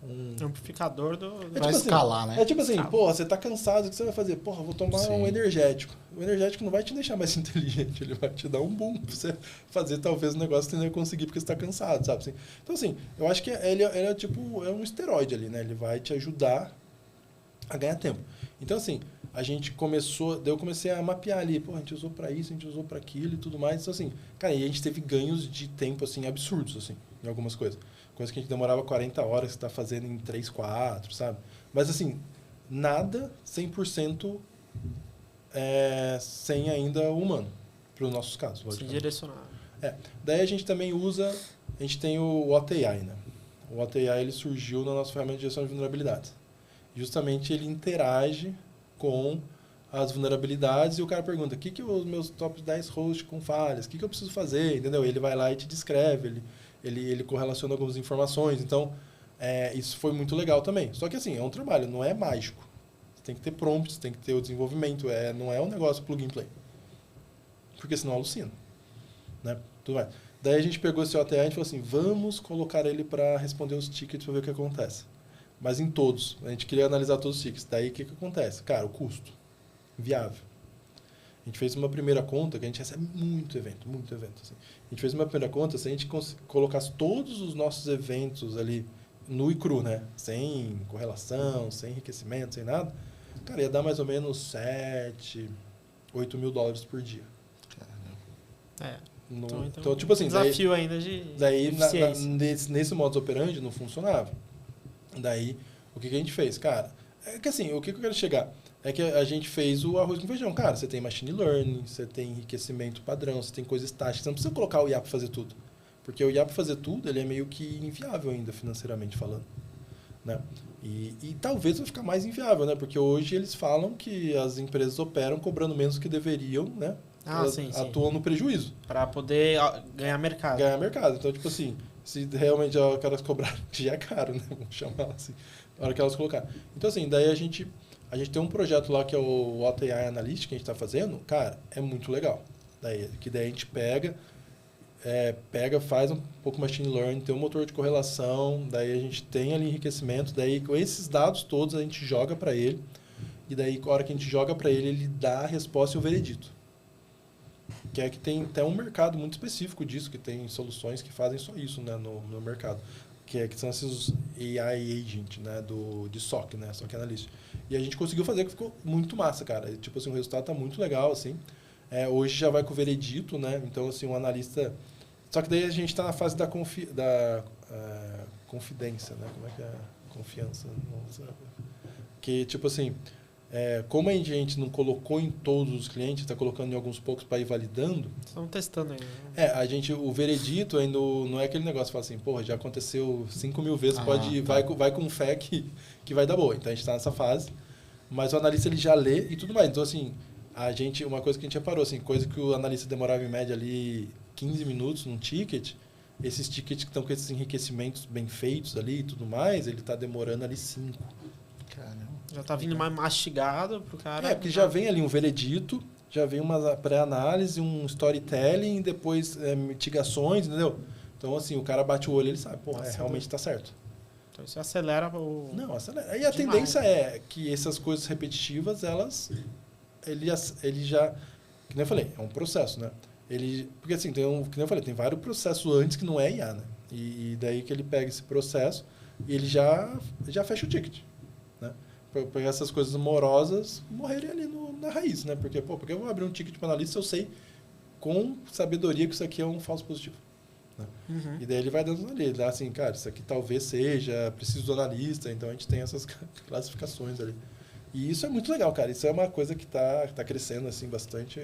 um amplificador do... Vai escalar, né? É tipo assim, você tá cansado, o que você vai fazer? Vou tomar um energético. O energético não vai te deixar mais inteligente, ele vai te dar um boom pra você fazer talvez o negócio que você não ia conseguir porque você tá cansado, sabe? Assim, então assim, eu acho que ele é tipo, é um esteroide ali, né? Ele vai te ajudar a ganhar tempo. Então assim, a gente daí eu comecei a mapear ali, a gente usou para isso, a gente usou para aquilo e tudo mais. Então assim, cara, e a gente teve ganhos de tempo assim absurdos assim, em algumas coisas. Coisa que a gente demorava 40 horas, você está fazendo em 3, 4, sabe? Mas, assim, nada 100% sem ainda o humano, para os nossos casos. Sem direcionar. Daí a gente também usa, a gente tem o OTAI, né? O OTAI, ele surgiu na nossa ferramenta de gestão de vulnerabilidades. Justamente ele interage com as vulnerabilidades e o cara pergunta, o que os meus top 10 hosts com falhas, o que eu preciso fazer, entendeu? Ele vai lá e te descreve, ele correlaciona algumas informações, então isso foi muito legal também. Só que assim, é um trabalho, não é mágico. Você tem que ter prompts, tem que ter o desenvolvimento, não é um negócio plug and play. Porque senão alucina, né? Tudo mais. Daí a gente pegou esse OTA e falou assim, vamos colocar ele para responder os tickets para ver o que acontece. Mas em todos. A gente queria analisar todos os tickets. Daí o que acontece? Cara, o custo. Viável. A gente fez uma primeira conta, que a gente recebe muito evento. Assim. A gente fez uma primeira conta, se a gente colocasse todos os nossos eventos ali nu e cru, né? Sem correlação, sem enriquecimento, sem nada, cara, ia dar mais ou menos 7, 8 mil dólares por dia. Então, tipo assim, desafio ainda de nesse modus operandi não funcionava. Daí, o que a gente fez? Cara, é que assim, o que eu quero chegar é que a gente fez o arroz com feijão. Cara, você tem machine learning, você tem enriquecimento padrão, você tem coisa estática. Você não precisa colocar o IA para fazer tudo. Porque o IA para fazer tudo, ele é meio que inviável ainda, financeiramente falando. Né? E talvez vai ficar mais inviável, né? Porque hoje eles falam que as empresas operam cobrando menos do que deveriam, né? Elas atuam no prejuízo. Para poder ganhar mercado. Ganhar mercado. Então, tipo assim, se realmente elas cobrarem, que já é caro, né? Vamos chamar assim, na hora que elas colocarem. Então, assim, daí a gente tem um projeto lá que é o OTA Analytics que a gente está fazendo. Cara, é muito legal. Daí a gente pega, faz um pouco machine learning, tem um motor de correlação, daí a gente tem ali enriquecimento, daí com esses dados todos a gente joga para ele, e daí, na hora que a gente joga para ele, ele dá a resposta e o veredito. Que é que tem até um mercado muito específico disso, que tem soluções que fazem só isso, né, no mercado. Que são esses AI agent, né, de SOC, né, SOC Analyst. E a gente conseguiu fazer, que ficou muito massa, cara. Tipo assim, o resultado tá muito legal, assim. Hoje já vai com o veredito, né, então assim, um analista... Só que daí a gente está na fase da confidência, né, como é que é? Confiança, não sei. Que, tipo assim... como a gente não colocou em todos os clientes, está colocando em alguns poucos para ir validando. Estamos testando ainda. O veredito ainda não é aquele negócio que fala assim, porra, já aconteceu 5.000 vezes, pode ir, vai com fé que vai dar boa. Então a gente está nessa fase. Mas o analista ele já lê e tudo mais. Então, assim, uma coisa que a gente reparou, assim, coisa que o analista demorava em média ali 15 minutos num ticket, esses tickets que estão com esses enriquecimentos bem feitos ali e tudo mais, ele está demorando ali 5. Caramba. Já tá vindo mais mastigado pro cara. Porque já vem ali um veredito, já vem uma pré-análise, um storytelling, depois mitigações, entendeu? Então, assim, o cara bate o olho e ele sabe, realmente tá certo. Então isso acelera o... Não, acelera. E a tendência é que essas coisas repetitivas, ele já... Que nem eu falei, é um processo, né? Porque assim, que nem eu falei, tem vários processos antes que não é IA, né? E daí que ele pega esse processo e ele já fecha o ticket. Para essas coisas morosas morrerem ali na raiz, né? Porque eu vou abrir um ticket para analista se eu sei com sabedoria que isso aqui é um falso positivo. Né? Uhum. E daí ele vai dando ali, dá assim, cara, isso aqui talvez seja, preciso do analista, então a gente tem essas classificações ali. E isso é muito legal, cara. Isso é uma coisa que tá crescendo assim bastante.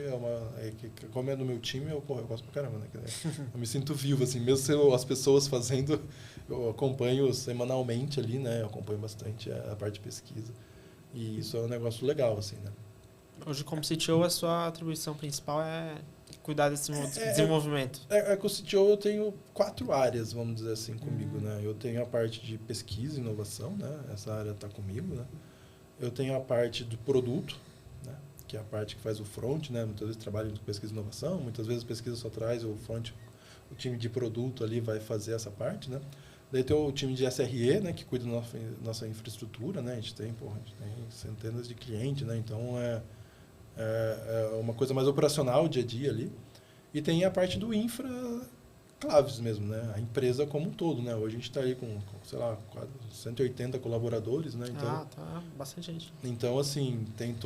Como é no meu time, eu gosto pra caramba, né? Eu me sinto vivo, assim, mesmo sendo as pessoas fazendo, eu acompanho semanalmente ali, né? Eu acompanho bastante a parte de pesquisa. E isso é um negócio legal, assim, né? Hoje, como CTO, a sua atribuição principal é cuidar desse desenvolvimento. Com o CTO eu tenho 4 áreas, vamos dizer assim, comigo, né? Eu tenho a parte de pesquisa e inovação, né? Essa área tá comigo, né? Eu tenho a parte do produto, né? Que é a parte que faz o front, né? Muitas vezes trabalho com pesquisa e inovação, muitas vezes a pesquisa só traz o front, o time de produto ali vai fazer essa parte, né? Daí tem o time de SRE, né? Que cuida da nossa infraestrutura, né? A gente tem centenas de clientes, né? Então é uma coisa mais operacional, dia a dia ali. E tem a parte do infra claves mesmo, né? A empresa como um todo, né? Hoje a gente está aí com, sei lá, quase 180 colaboradores, né? Então, tá bastante gente. Então, assim, tem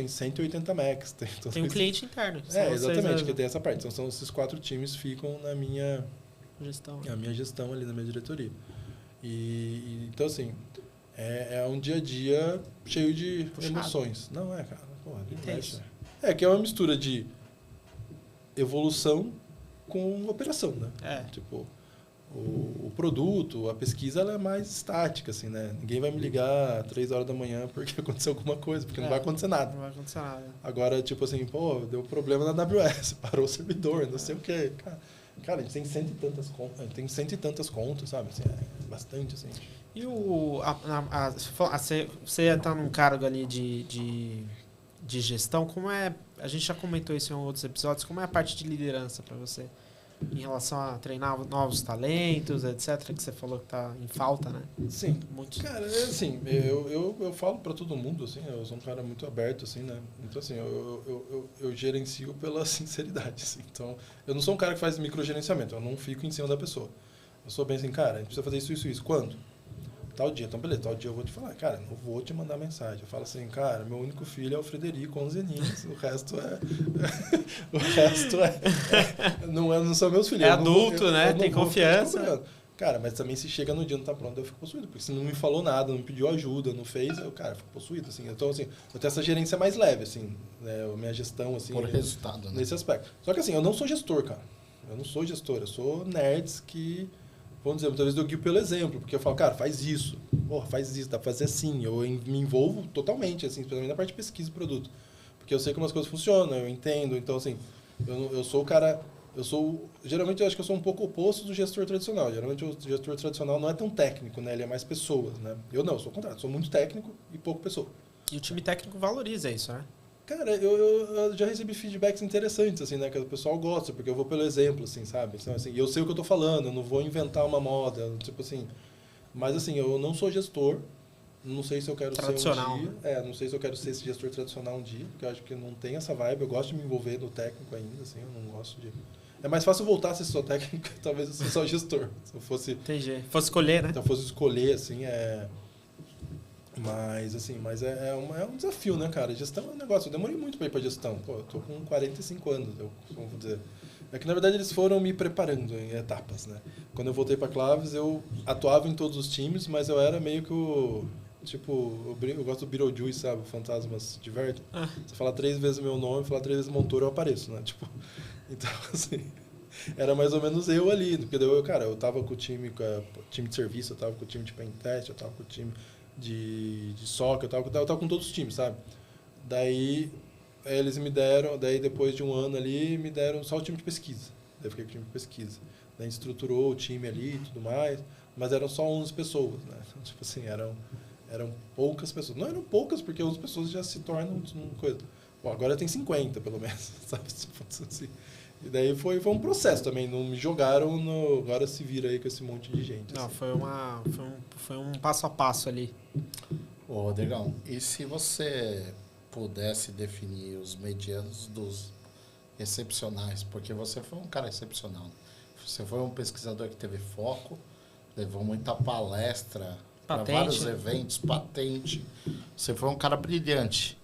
180 Macs. Tem um cliente interno. Exatamente, que tem essa parte. Então, são esses 4 times ficam na minha gestão. A minha gestão ali, na minha diretoria. Então, assim, é um dia a dia cheio de emoções. Não cara. Intenso. Que é uma mistura de evolução com operação, né? É. Tipo, o produto, a pesquisa, ela é mais estática, assim, né? Ninguém vai me ligar às 3 horas da manhã porque aconteceu alguma coisa, porque não vai acontecer nada. Não vai acontecer nada. Agora, tipo assim, pô, deu problema na AWS, parou o servidor, não sei o quê. Cara, a gente tem cento e tantas contas, sabe? Assim, é bastante, assim. E você está num cargo ali de gestão, como é... A gente já comentou isso em outros episódios, como é a parte de liderança para você? Em relação a treinar novos talentos, etc., que você falou que está em falta, né? Sim. Muito. Cara, assim, eu falo para todo mundo, assim, eu sou um cara muito aberto, assim, né? Então, assim, eu gerencio pela sinceridade, assim. Então, eu não sou um cara que faz microgerenciamento, eu não fico em cima da pessoa. Eu sou bem assim, cara, a gente precisa fazer isso. Quando? Tal dia. Então, beleza, tal dia eu vou te falar. Cara, não vou te mandar mensagem. Eu falo assim, cara, meu único filho é o Frederico, 11 aninhos. O resto não são meus filhos. É adulto, né? Tem confiança. Cara, mas também se chega no dia e não tá pronto, eu fico possuído. Porque se não me falou nada, não me pediu ajuda, não fez, eu fico possuído, assim. Então, assim, eu tenho essa gerência mais leve, assim, né? A minha gestão, assim... Por resultado, né? Nesse aspecto. Só que, assim, eu não sou gestor, cara. Eu não sou gestor. Eu sou nerds que... Vamos dizer, muitas vezes eu guio pelo exemplo, porque eu falo, cara, faz isso. Porra, faz isso, dá pra fazer assim. Eu me envolvo totalmente, assim, especialmente na parte de pesquisa e produto. Porque eu sei como as coisas funcionam, eu entendo. Então, assim, eu sou o cara... Geralmente, eu acho que eu sou um pouco oposto do gestor tradicional. Geralmente, o gestor tradicional não é tão técnico, né? Ele é mais pessoas, né? Eu não, eu sou o contrário. Eu sou muito técnico e pouco pessoa. E o time técnico valoriza isso, né? Cara, eu já recebi feedbacks interessantes, assim, né? Que o pessoal gosta, porque eu vou pelo exemplo, assim, sabe? Então, assim, eu sei o que eu tô falando, eu não vou inventar uma moda, tipo assim... Mas, assim, eu não sou gestor, não sei se eu quero ser um dia. Não sei se eu quero ser esse gestor tradicional um dia, porque eu acho que não tem essa vibe. Eu gosto de me envolver no técnico ainda, assim, eu não gosto de... É mais fácil voltar a ser só técnico, talvez eu ser só gestor. Se eu fosse... Entendi. Fosse escolher, né? Se eu fosse escolher, assim, Mas, assim, é um desafio, né, cara? Gestão é um negócio. Eu demorei muito para ir para gestão. Pô, eu tô com 45 anos, como vou dizer. É que, na verdade, eles foram me preparando em etapas, né? Quando eu voltei para Claves, eu atuava em todos os times, mas eu era meio que o... Tipo, eu gosto do Beetlejuice, sabe? O fantasma se diverte. Você fala 3 vezes o meu nome, falar 3 vezes Montoro, eu apareço, né? Tipo, então, assim... Era mais ou menos eu ali. Porque eu tava com o time de serviço, eu tava com o time de pentest, eu tava com o time... de soccer, eu tava com todos os times, sabe? Daí eles me deram, depois de um ano ali, me deram só o time de pesquisa. Daí eu fiquei com o time de pesquisa. Daí a gente estruturou o time ali e tudo mais, mas eram só 11 pessoas, né? Então, tipo assim, eram poucas pessoas. Não eram poucas, porque 11 pessoas já se tornam uma coisa. Bom, agora tem 50, pelo menos, sabe? Assim. E daí foi um processo também, não me jogaram agora se vira aí com esse monte de gente. Não, assim. foi um passo a passo ali. Ô, Rodrigão, e se você pudesse definir os medianos dos excepcionais? Porque você foi um cara excepcional. Você foi um pesquisador que teve foco, levou muita palestra para vários eventos, patente. Você foi um cara brilhante.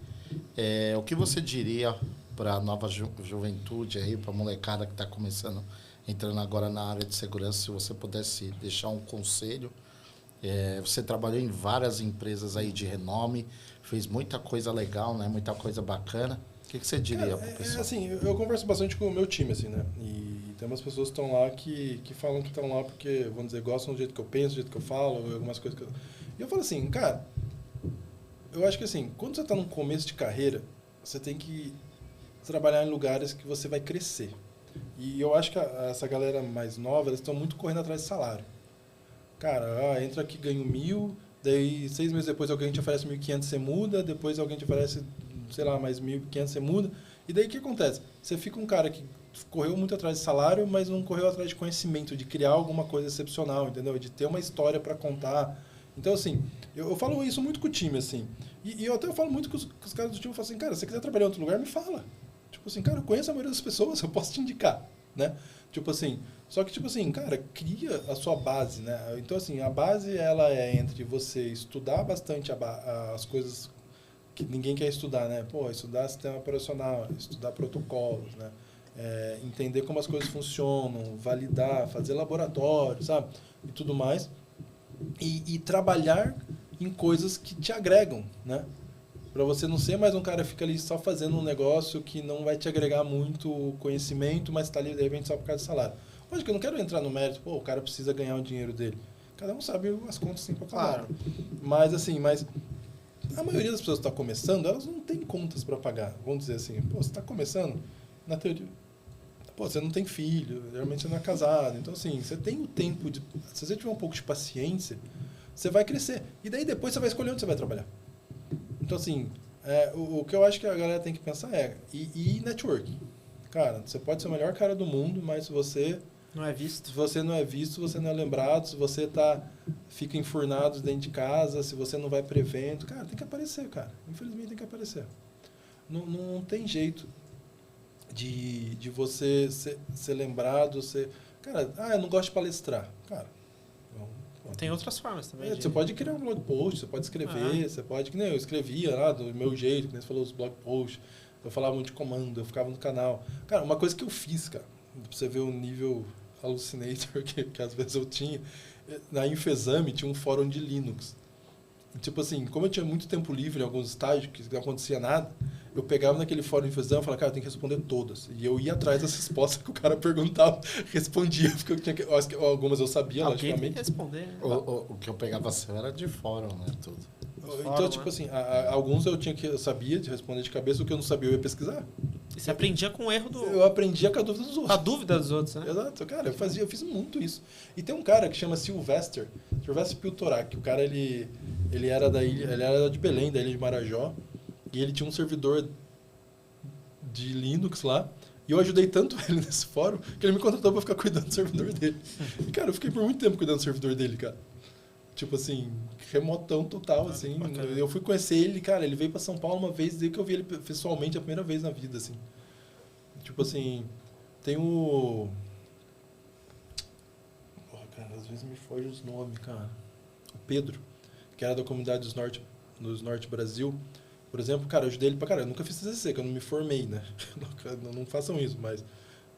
O que você diria para a nova juventude aí, para a molecada que está começando, entrando agora na área de segurança, se você pudesse deixar um conselho? Você trabalhou em várias empresas aí de renome, fez muita coisa legal, né? Muita coisa bacana. O que você diria para o pessoal? Assim, eu converso bastante com o meu time, assim, né? E tem umas pessoas que estão lá que falam que estão lá porque, vamos dizer, gostam do jeito que eu penso, do jeito que eu falo, algumas coisas que E eu falo assim, cara, eu acho que assim, quando você está no começo de carreira, você tem que trabalhar em lugares que você vai crescer. E eu acho que essa galera mais nova, eles estão muito correndo atrás de salário. Cara, entra aqui, ganha 1.000, daí 6 meses depois alguém te oferece 1.500, você muda, depois alguém te oferece, sei lá, mais 1.500, você muda. E daí o que acontece? Você fica um cara que correu muito atrás de salário, mas não correu atrás de conhecimento, de criar alguma coisa excepcional, entendeu? De ter uma história para contar. Então, assim, eu falo isso muito com o time, assim. E eu até falo muito com os caras do time, eu falo assim, cara, se você quiser trabalhar em outro lugar, me fala. Tipo assim, cara, eu conheço a maioria das pessoas, eu posso te indicar, né? Tipo assim, só que tipo assim, cara, cria a sua base, né? Então assim, a base ela é entre você estudar bastante as coisas que ninguém quer estudar, né? Pô, estudar sistema operacional, estudar protocolos, né? Entender como as coisas funcionam, validar, fazer laboratório, sabe? E tudo mais. E trabalhar em coisas que te agregam, né? Para você não ser mais um cara que fica ali só fazendo um negócio que não vai te agregar muito conhecimento, mas está ali de repente só por causa do salário. Lógico que eu não quero entrar no mérito, pô, o cara precisa ganhar o dinheiro dele. Cada um sabe as contas assim pra cada um. Mas assim, a maioria das pessoas que está começando, elas não têm contas para pagar. Vamos dizer assim, pô, você está começando, na teoria, pô, você não tem filho, geralmente você não é casado. Então, assim, você tem o tempo de... Se você tiver um pouco de paciência, você vai crescer. E daí depois você vai escolher onde você vai trabalhar. Então, assim, o que eu acho que a galera tem que pensar e networking. Cara, você pode ser o melhor cara do mundo, mas se você... Não é visto. Se você não é visto, você não é lembrado. Se você fica enfurnado dentro de casa, se você não vai para evento, cara, tem que aparecer, cara. Infelizmente tem que aparecer. Não tem jeito de você ser lembrado, Cara, eu não gosto de palestrar. Cara, tem outras formas também. Você pode criar um blog post, você pode escrever, você pode... Que nem eu escrevia lá do meu jeito, que nem você falou, os blog posts. Eu falava muito de comando, eu ficava no canal. Cara, uma coisa que eu fiz, cara, pra você ver o nível hallucinator que às vezes eu tinha, na Infexame tinha um fórum de Linux. Tipo assim, como eu tinha muito tempo livre em alguns estágios, que não acontecia nada, eu pegava naquele fórum de Infexame e falava, cara, eu tenho que responder todas. E eu ia atrás das respostas que o cara perguntava, respondia, porque eu tinha que... Algumas eu sabia, logicamente. Responder. O que eu pegava seu era de fórum, né? Tudo. Então, tipo assim, alguns eu sabia de responder de cabeça, o que eu não sabia eu ia pesquisar. E você aprendia com o erro do... Eu aprendia com a dúvida dos outros. A dúvida dos outros, né? Exato, cara, eu fiz muito isso. E tem um cara que chama Sylvester Piltorak, o cara, ele era da ilha, ele era de Belém, da ilha de Marajó, e ele tinha um servidor de Linux lá, e eu ajudei tanto ele nesse fórum, que ele me contratou pra ficar cuidando do servidor dele. E, cara, eu fiquei por muito tempo cuidando do servidor dele, cara. Tipo assim, remotão total, assim. Bacana. Eu fui conhecer ele, cara, ele veio pra São Paulo uma vez, desde que eu vi ele pessoalmente a primeira vez na vida, assim. Tipo assim, tem o... Porra, cara, às vezes me foge os nomes, cara. O Pedro, que era da comunidade dos Norte Brasil. Por exemplo, cara, eu ajudei ele pra caralho. Eu nunca fiz TCC, que eu não me formei, né? Não façam isso, mas...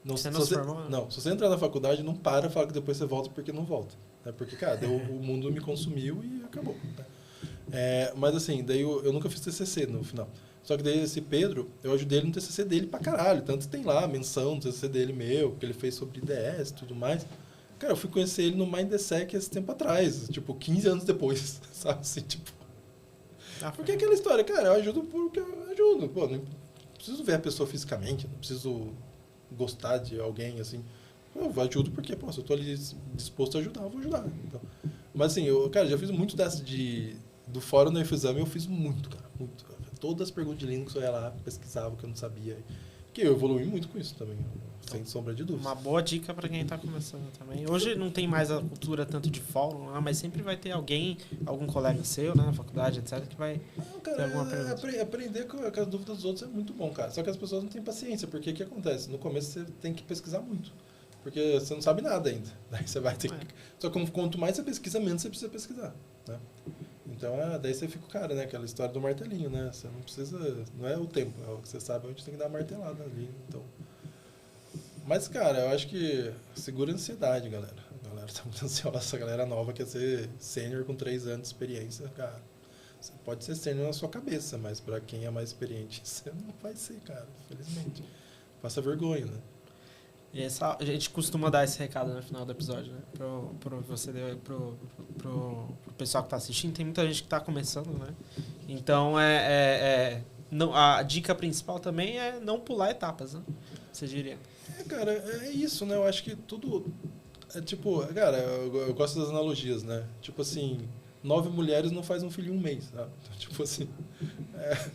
Você não se formou? Não, se você entrar na faculdade, não para, fala que depois você volta porque não volta. Né? Porque, cara, o mundo me consumiu e acabou. Né? Mas assim, daí eu nunca fiz TCC no final. Só que daí esse Pedro, eu ajudei ele no TCC dele pra caralho. Tanto tem lá a menção do TCC dele meu, que ele fez sobre IDS e tudo mais. Cara, eu fui conhecer ele no MindTheSec esse tempo atrás, tipo, 15 anos depois, sabe assim, tipo... Porque é aquela história, cara, eu ajudo porque eu ajudo. Pô, não preciso ver a pessoa fisicamente, não preciso gostar de alguém, assim. Eu ajudo porque, pô, se eu tô ali disposto a ajudar, eu vou ajudar. Então, mas assim, cara, já fiz muito dessa do fórum da Infexame, eu fiz muito, cara, muito. Todas as perguntas de Linux eu ia lá, pesquisava o que eu não sabia. Que eu evolui muito com isso também, sem sombra de dúvida. Uma boa dica para quem está começando também. Hoje não tem mais a cultura tanto de fórum lá, mas sempre vai ter alguém, algum colega seu, né, na faculdade, etc, que vai ter alguma pergunta. Aprender com as dúvidas dos outros é muito bom, cara. Só que as pessoas não têm paciência, porque o que acontece? No começo você tem que pesquisar muito. Porque você não sabe nada ainda. Daí você vai ter que... Só que quanto mais você pesquisa, menos você precisa pesquisar, né? Então, daí você fica o cara, né? Aquela história do martelinho, né? Você não precisa... Não é o tempo, é o que você sabe onde tem que dar uma martelada ali, então... Mas, cara, eu acho que segura a ansiedade, galera. A galera tá muito ansiosa, a galera nova quer ser sênior com 3 anos de experiência, cara. Você pode ser sênior na sua cabeça, mas pra quem é mais experiente, você não vai ser, cara, infelizmente. Passa vergonha, né? E a gente costuma dar esse recado no final do episódio, né? Pro pessoal que tá assistindo. Tem muita gente que tá começando, né? Então, não, a dica principal também é não pular etapas, né? Você diria. Cara, é isso, né? Eu acho que tudo... É tipo, cara, eu gosto das analogias, né? Tipo assim, 9 mulheres não faz um filho em um mês, sabe? Tipo assim...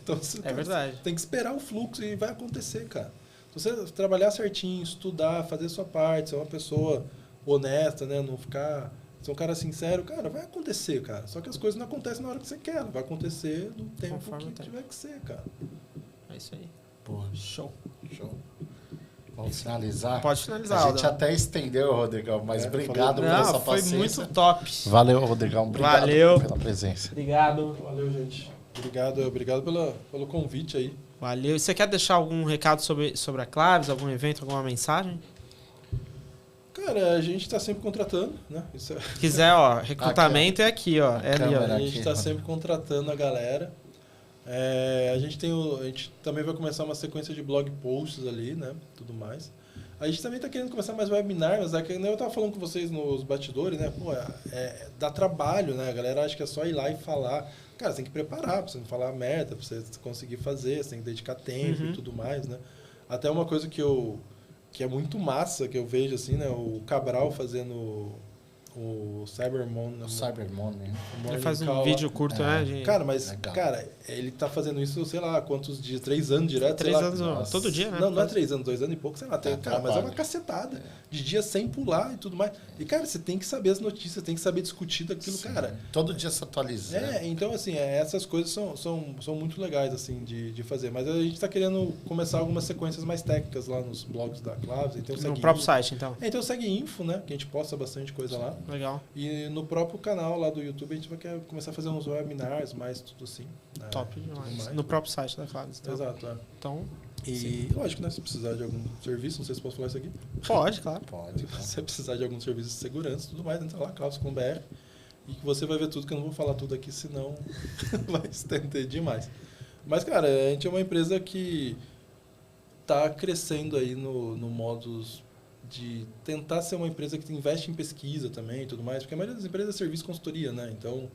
então você verdade. Tem que esperar o fluxo e vai acontecer, cara. Se você trabalhar certinho, estudar, fazer a sua parte, ser uma pessoa honesta, né? Não ficar... Ser um cara sincero, cara, vai acontecer, cara. Só que as coisas não acontecem na hora que você quer. Vai acontecer no tempo Conforme que tiver que ser, cara. É isso aí. Porra, Show. vamos finalizar? Pode finalizar, A gente Aldão. até estendeu, Rodrigão, mas obrigado pela Não, sua foi paciência. muito top. Valeu, Rodrigão. Obrigado Valeu. pela presença. Obrigado. Valeu, gente. Obrigado pelo convite aí. Valeu. E você quer deixar algum recado sobre a Claves, algum evento, alguma mensagem? Cara, a gente está sempre contratando, né? Isso Se quiser, ó, recrutamento é aqui, ó. É ali, ó. a gente está sempre contratando a galera. A gente também vai começar uma sequência de blog posts ali, né? Tudo mais. A gente também está querendo começar mais webinar, mas é que eu estava falando com vocês nos bastidores, né? Pô, dá trabalho, né? A galera acha que é só ir lá e falar. Cara, você tem que preparar pra você não falar merda, pra você conseguir fazer, você tem que dedicar tempo e tudo mais, né? Até uma coisa que é muito massa, que eu vejo assim, né? O Cabral fazendo o Cyber Money. Ele faz um vídeo curto, né? Cara, mas, legal. cara, ele tá fazendo isso, sei lá, quantos dias? 3 anos direto? 3 sei lá. anos, todo dia, né? Não é 3 anos, 2 anos e pouco, sei lá. Cara, trabalho. mas é uma cacetada. De dia sem pular e tudo mais. E, cara, você tem que saber as notícias, tem que saber discutir daquilo, Sim. cara. Todo dia se atualiza. Então, assim, essas coisas são muito legais, assim, de fazer. Mas a gente tá querendo começar algumas sequências mais técnicas lá nos blogs da Claves. Então, No próprio site, então. Então, segue Info, né? Que a gente posta bastante coisa lá. Legal. E no próprio canal lá do YouTube a gente vai começar a fazer uns webinars, mais tudo assim. Top demais. mais. No próprio site da Claves. Então. Exato, Então, E lógico, né? Se precisar de algum serviço, não sei se posso falar isso aqui. pode, claro. Pode. Se você precisar de algum serviço de segurança e tudo mais, entra lá, Claves.com.br, e que você vai ver tudo, que eu não vou falar tudo aqui, senão vai estender demais. Mas, cara, a gente é uma empresa que tá crescendo aí no modus de tentar ser uma empresa que investe em pesquisa também e tudo mais, porque a maioria das empresas é serviço e consultoria, né? Então,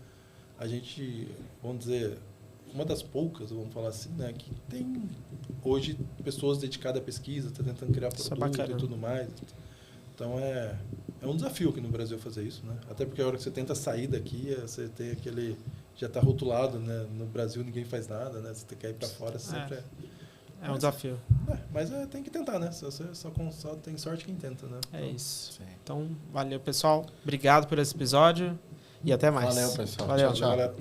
a gente, vamos dizer, uma das poucas, vamos falar assim, né, que tem hoje pessoas dedicadas à pesquisa, tá tentando criar produto e tudo mais. Então, é um desafio aqui no Brasil fazer isso, né? Até porque a hora que você tenta sair daqui, você tem aquele... Já está rotulado, né? No Brasil ninguém faz nada, né? Você quer ir para fora, sempre é um desafio. Mas tem que tentar, né? Só tem sorte quem tenta, né? É isso. Sim. Então, valeu, pessoal. Obrigado por esse episódio e até mais. Valeu, pessoal. Valeu. Tchau, tchau. Galera.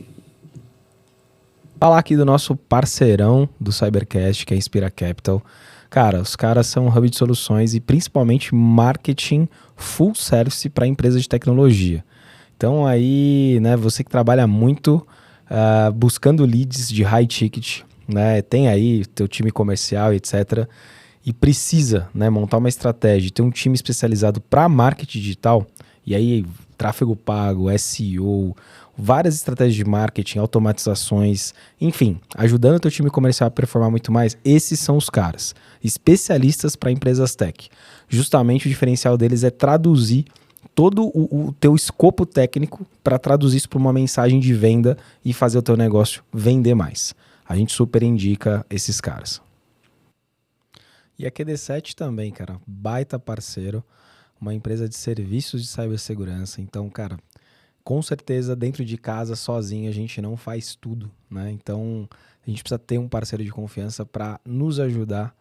Falar aqui do nosso parceirão do Cybercast, que é a Inspira Capital. Cara, os caras são um hub de soluções e principalmente marketing full service para empresas de tecnologia. Então aí, né, você que trabalha muito buscando leads de high ticket, né, tem aí teu time comercial, etc. E precisa, né, montar uma estratégia, ter um time especializado para marketing digital, e aí tráfego pago, SEO, várias estratégias de marketing, automatizações, enfim, ajudando o teu time comercial a performar muito mais. Esses são os caras, especialistas para empresas tech. Justamente o diferencial deles é traduzir todo o teu escopo técnico para traduzir isso para uma mensagem de venda e fazer o teu negócio vender mais. A gente super indica esses caras. E a QD7 também, cara, baita parceiro, uma empresa de serviços de cibersegurança. Então, cara, com certeza dentro de casa, sozinho, a gente não faz tudo, né? Então, a gente precisa ter um parceiro de confiança para nos ajudar,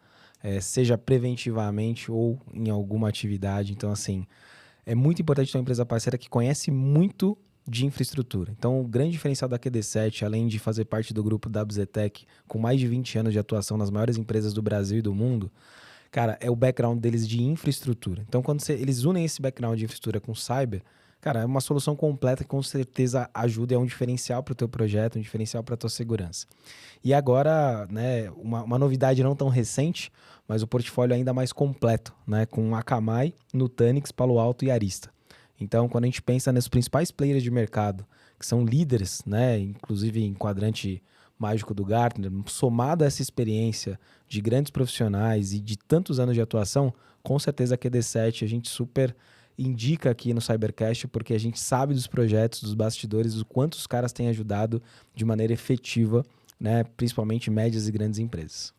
seja preventivamente ou em alguma atividade. Então, assim, é muito importante ter uma empresa parceira que conhece muito de infraestrutura. Então, o grande diferencial da QD7, além de fazer parte do grupo WZTech, com mais de 20 anos de atuação nas maiores empresas do Brasil e do mundo, cara, é o background deles de infraestrutura. Então, quando eles unem esse background de infraestrutura com cyber, cara, é uma solução completa que com certeza ajuda e é um diferencial para o teu projeto, um diferencial para a tua segurança. E agora, né, uma novidade não tão recente, mas o portfólio ainda mais completo, né, com Akamai, Nutanix, Palo Alto e Arista. Então, quando a gente pensa nos principais players de mercado, que são líderes, né, inclusive em quadrante mágico do Gartner, somado a essa experiência de grandes profissionais e de tantos anos de atuação, com certeza a QD7 a gente super indica aqui no Cybercast, porque a gente sabe dos projetos, dos bastidores, o quanto os caras têm ajudado de maneira efetiva, né, principalmente médias e grandes empresas.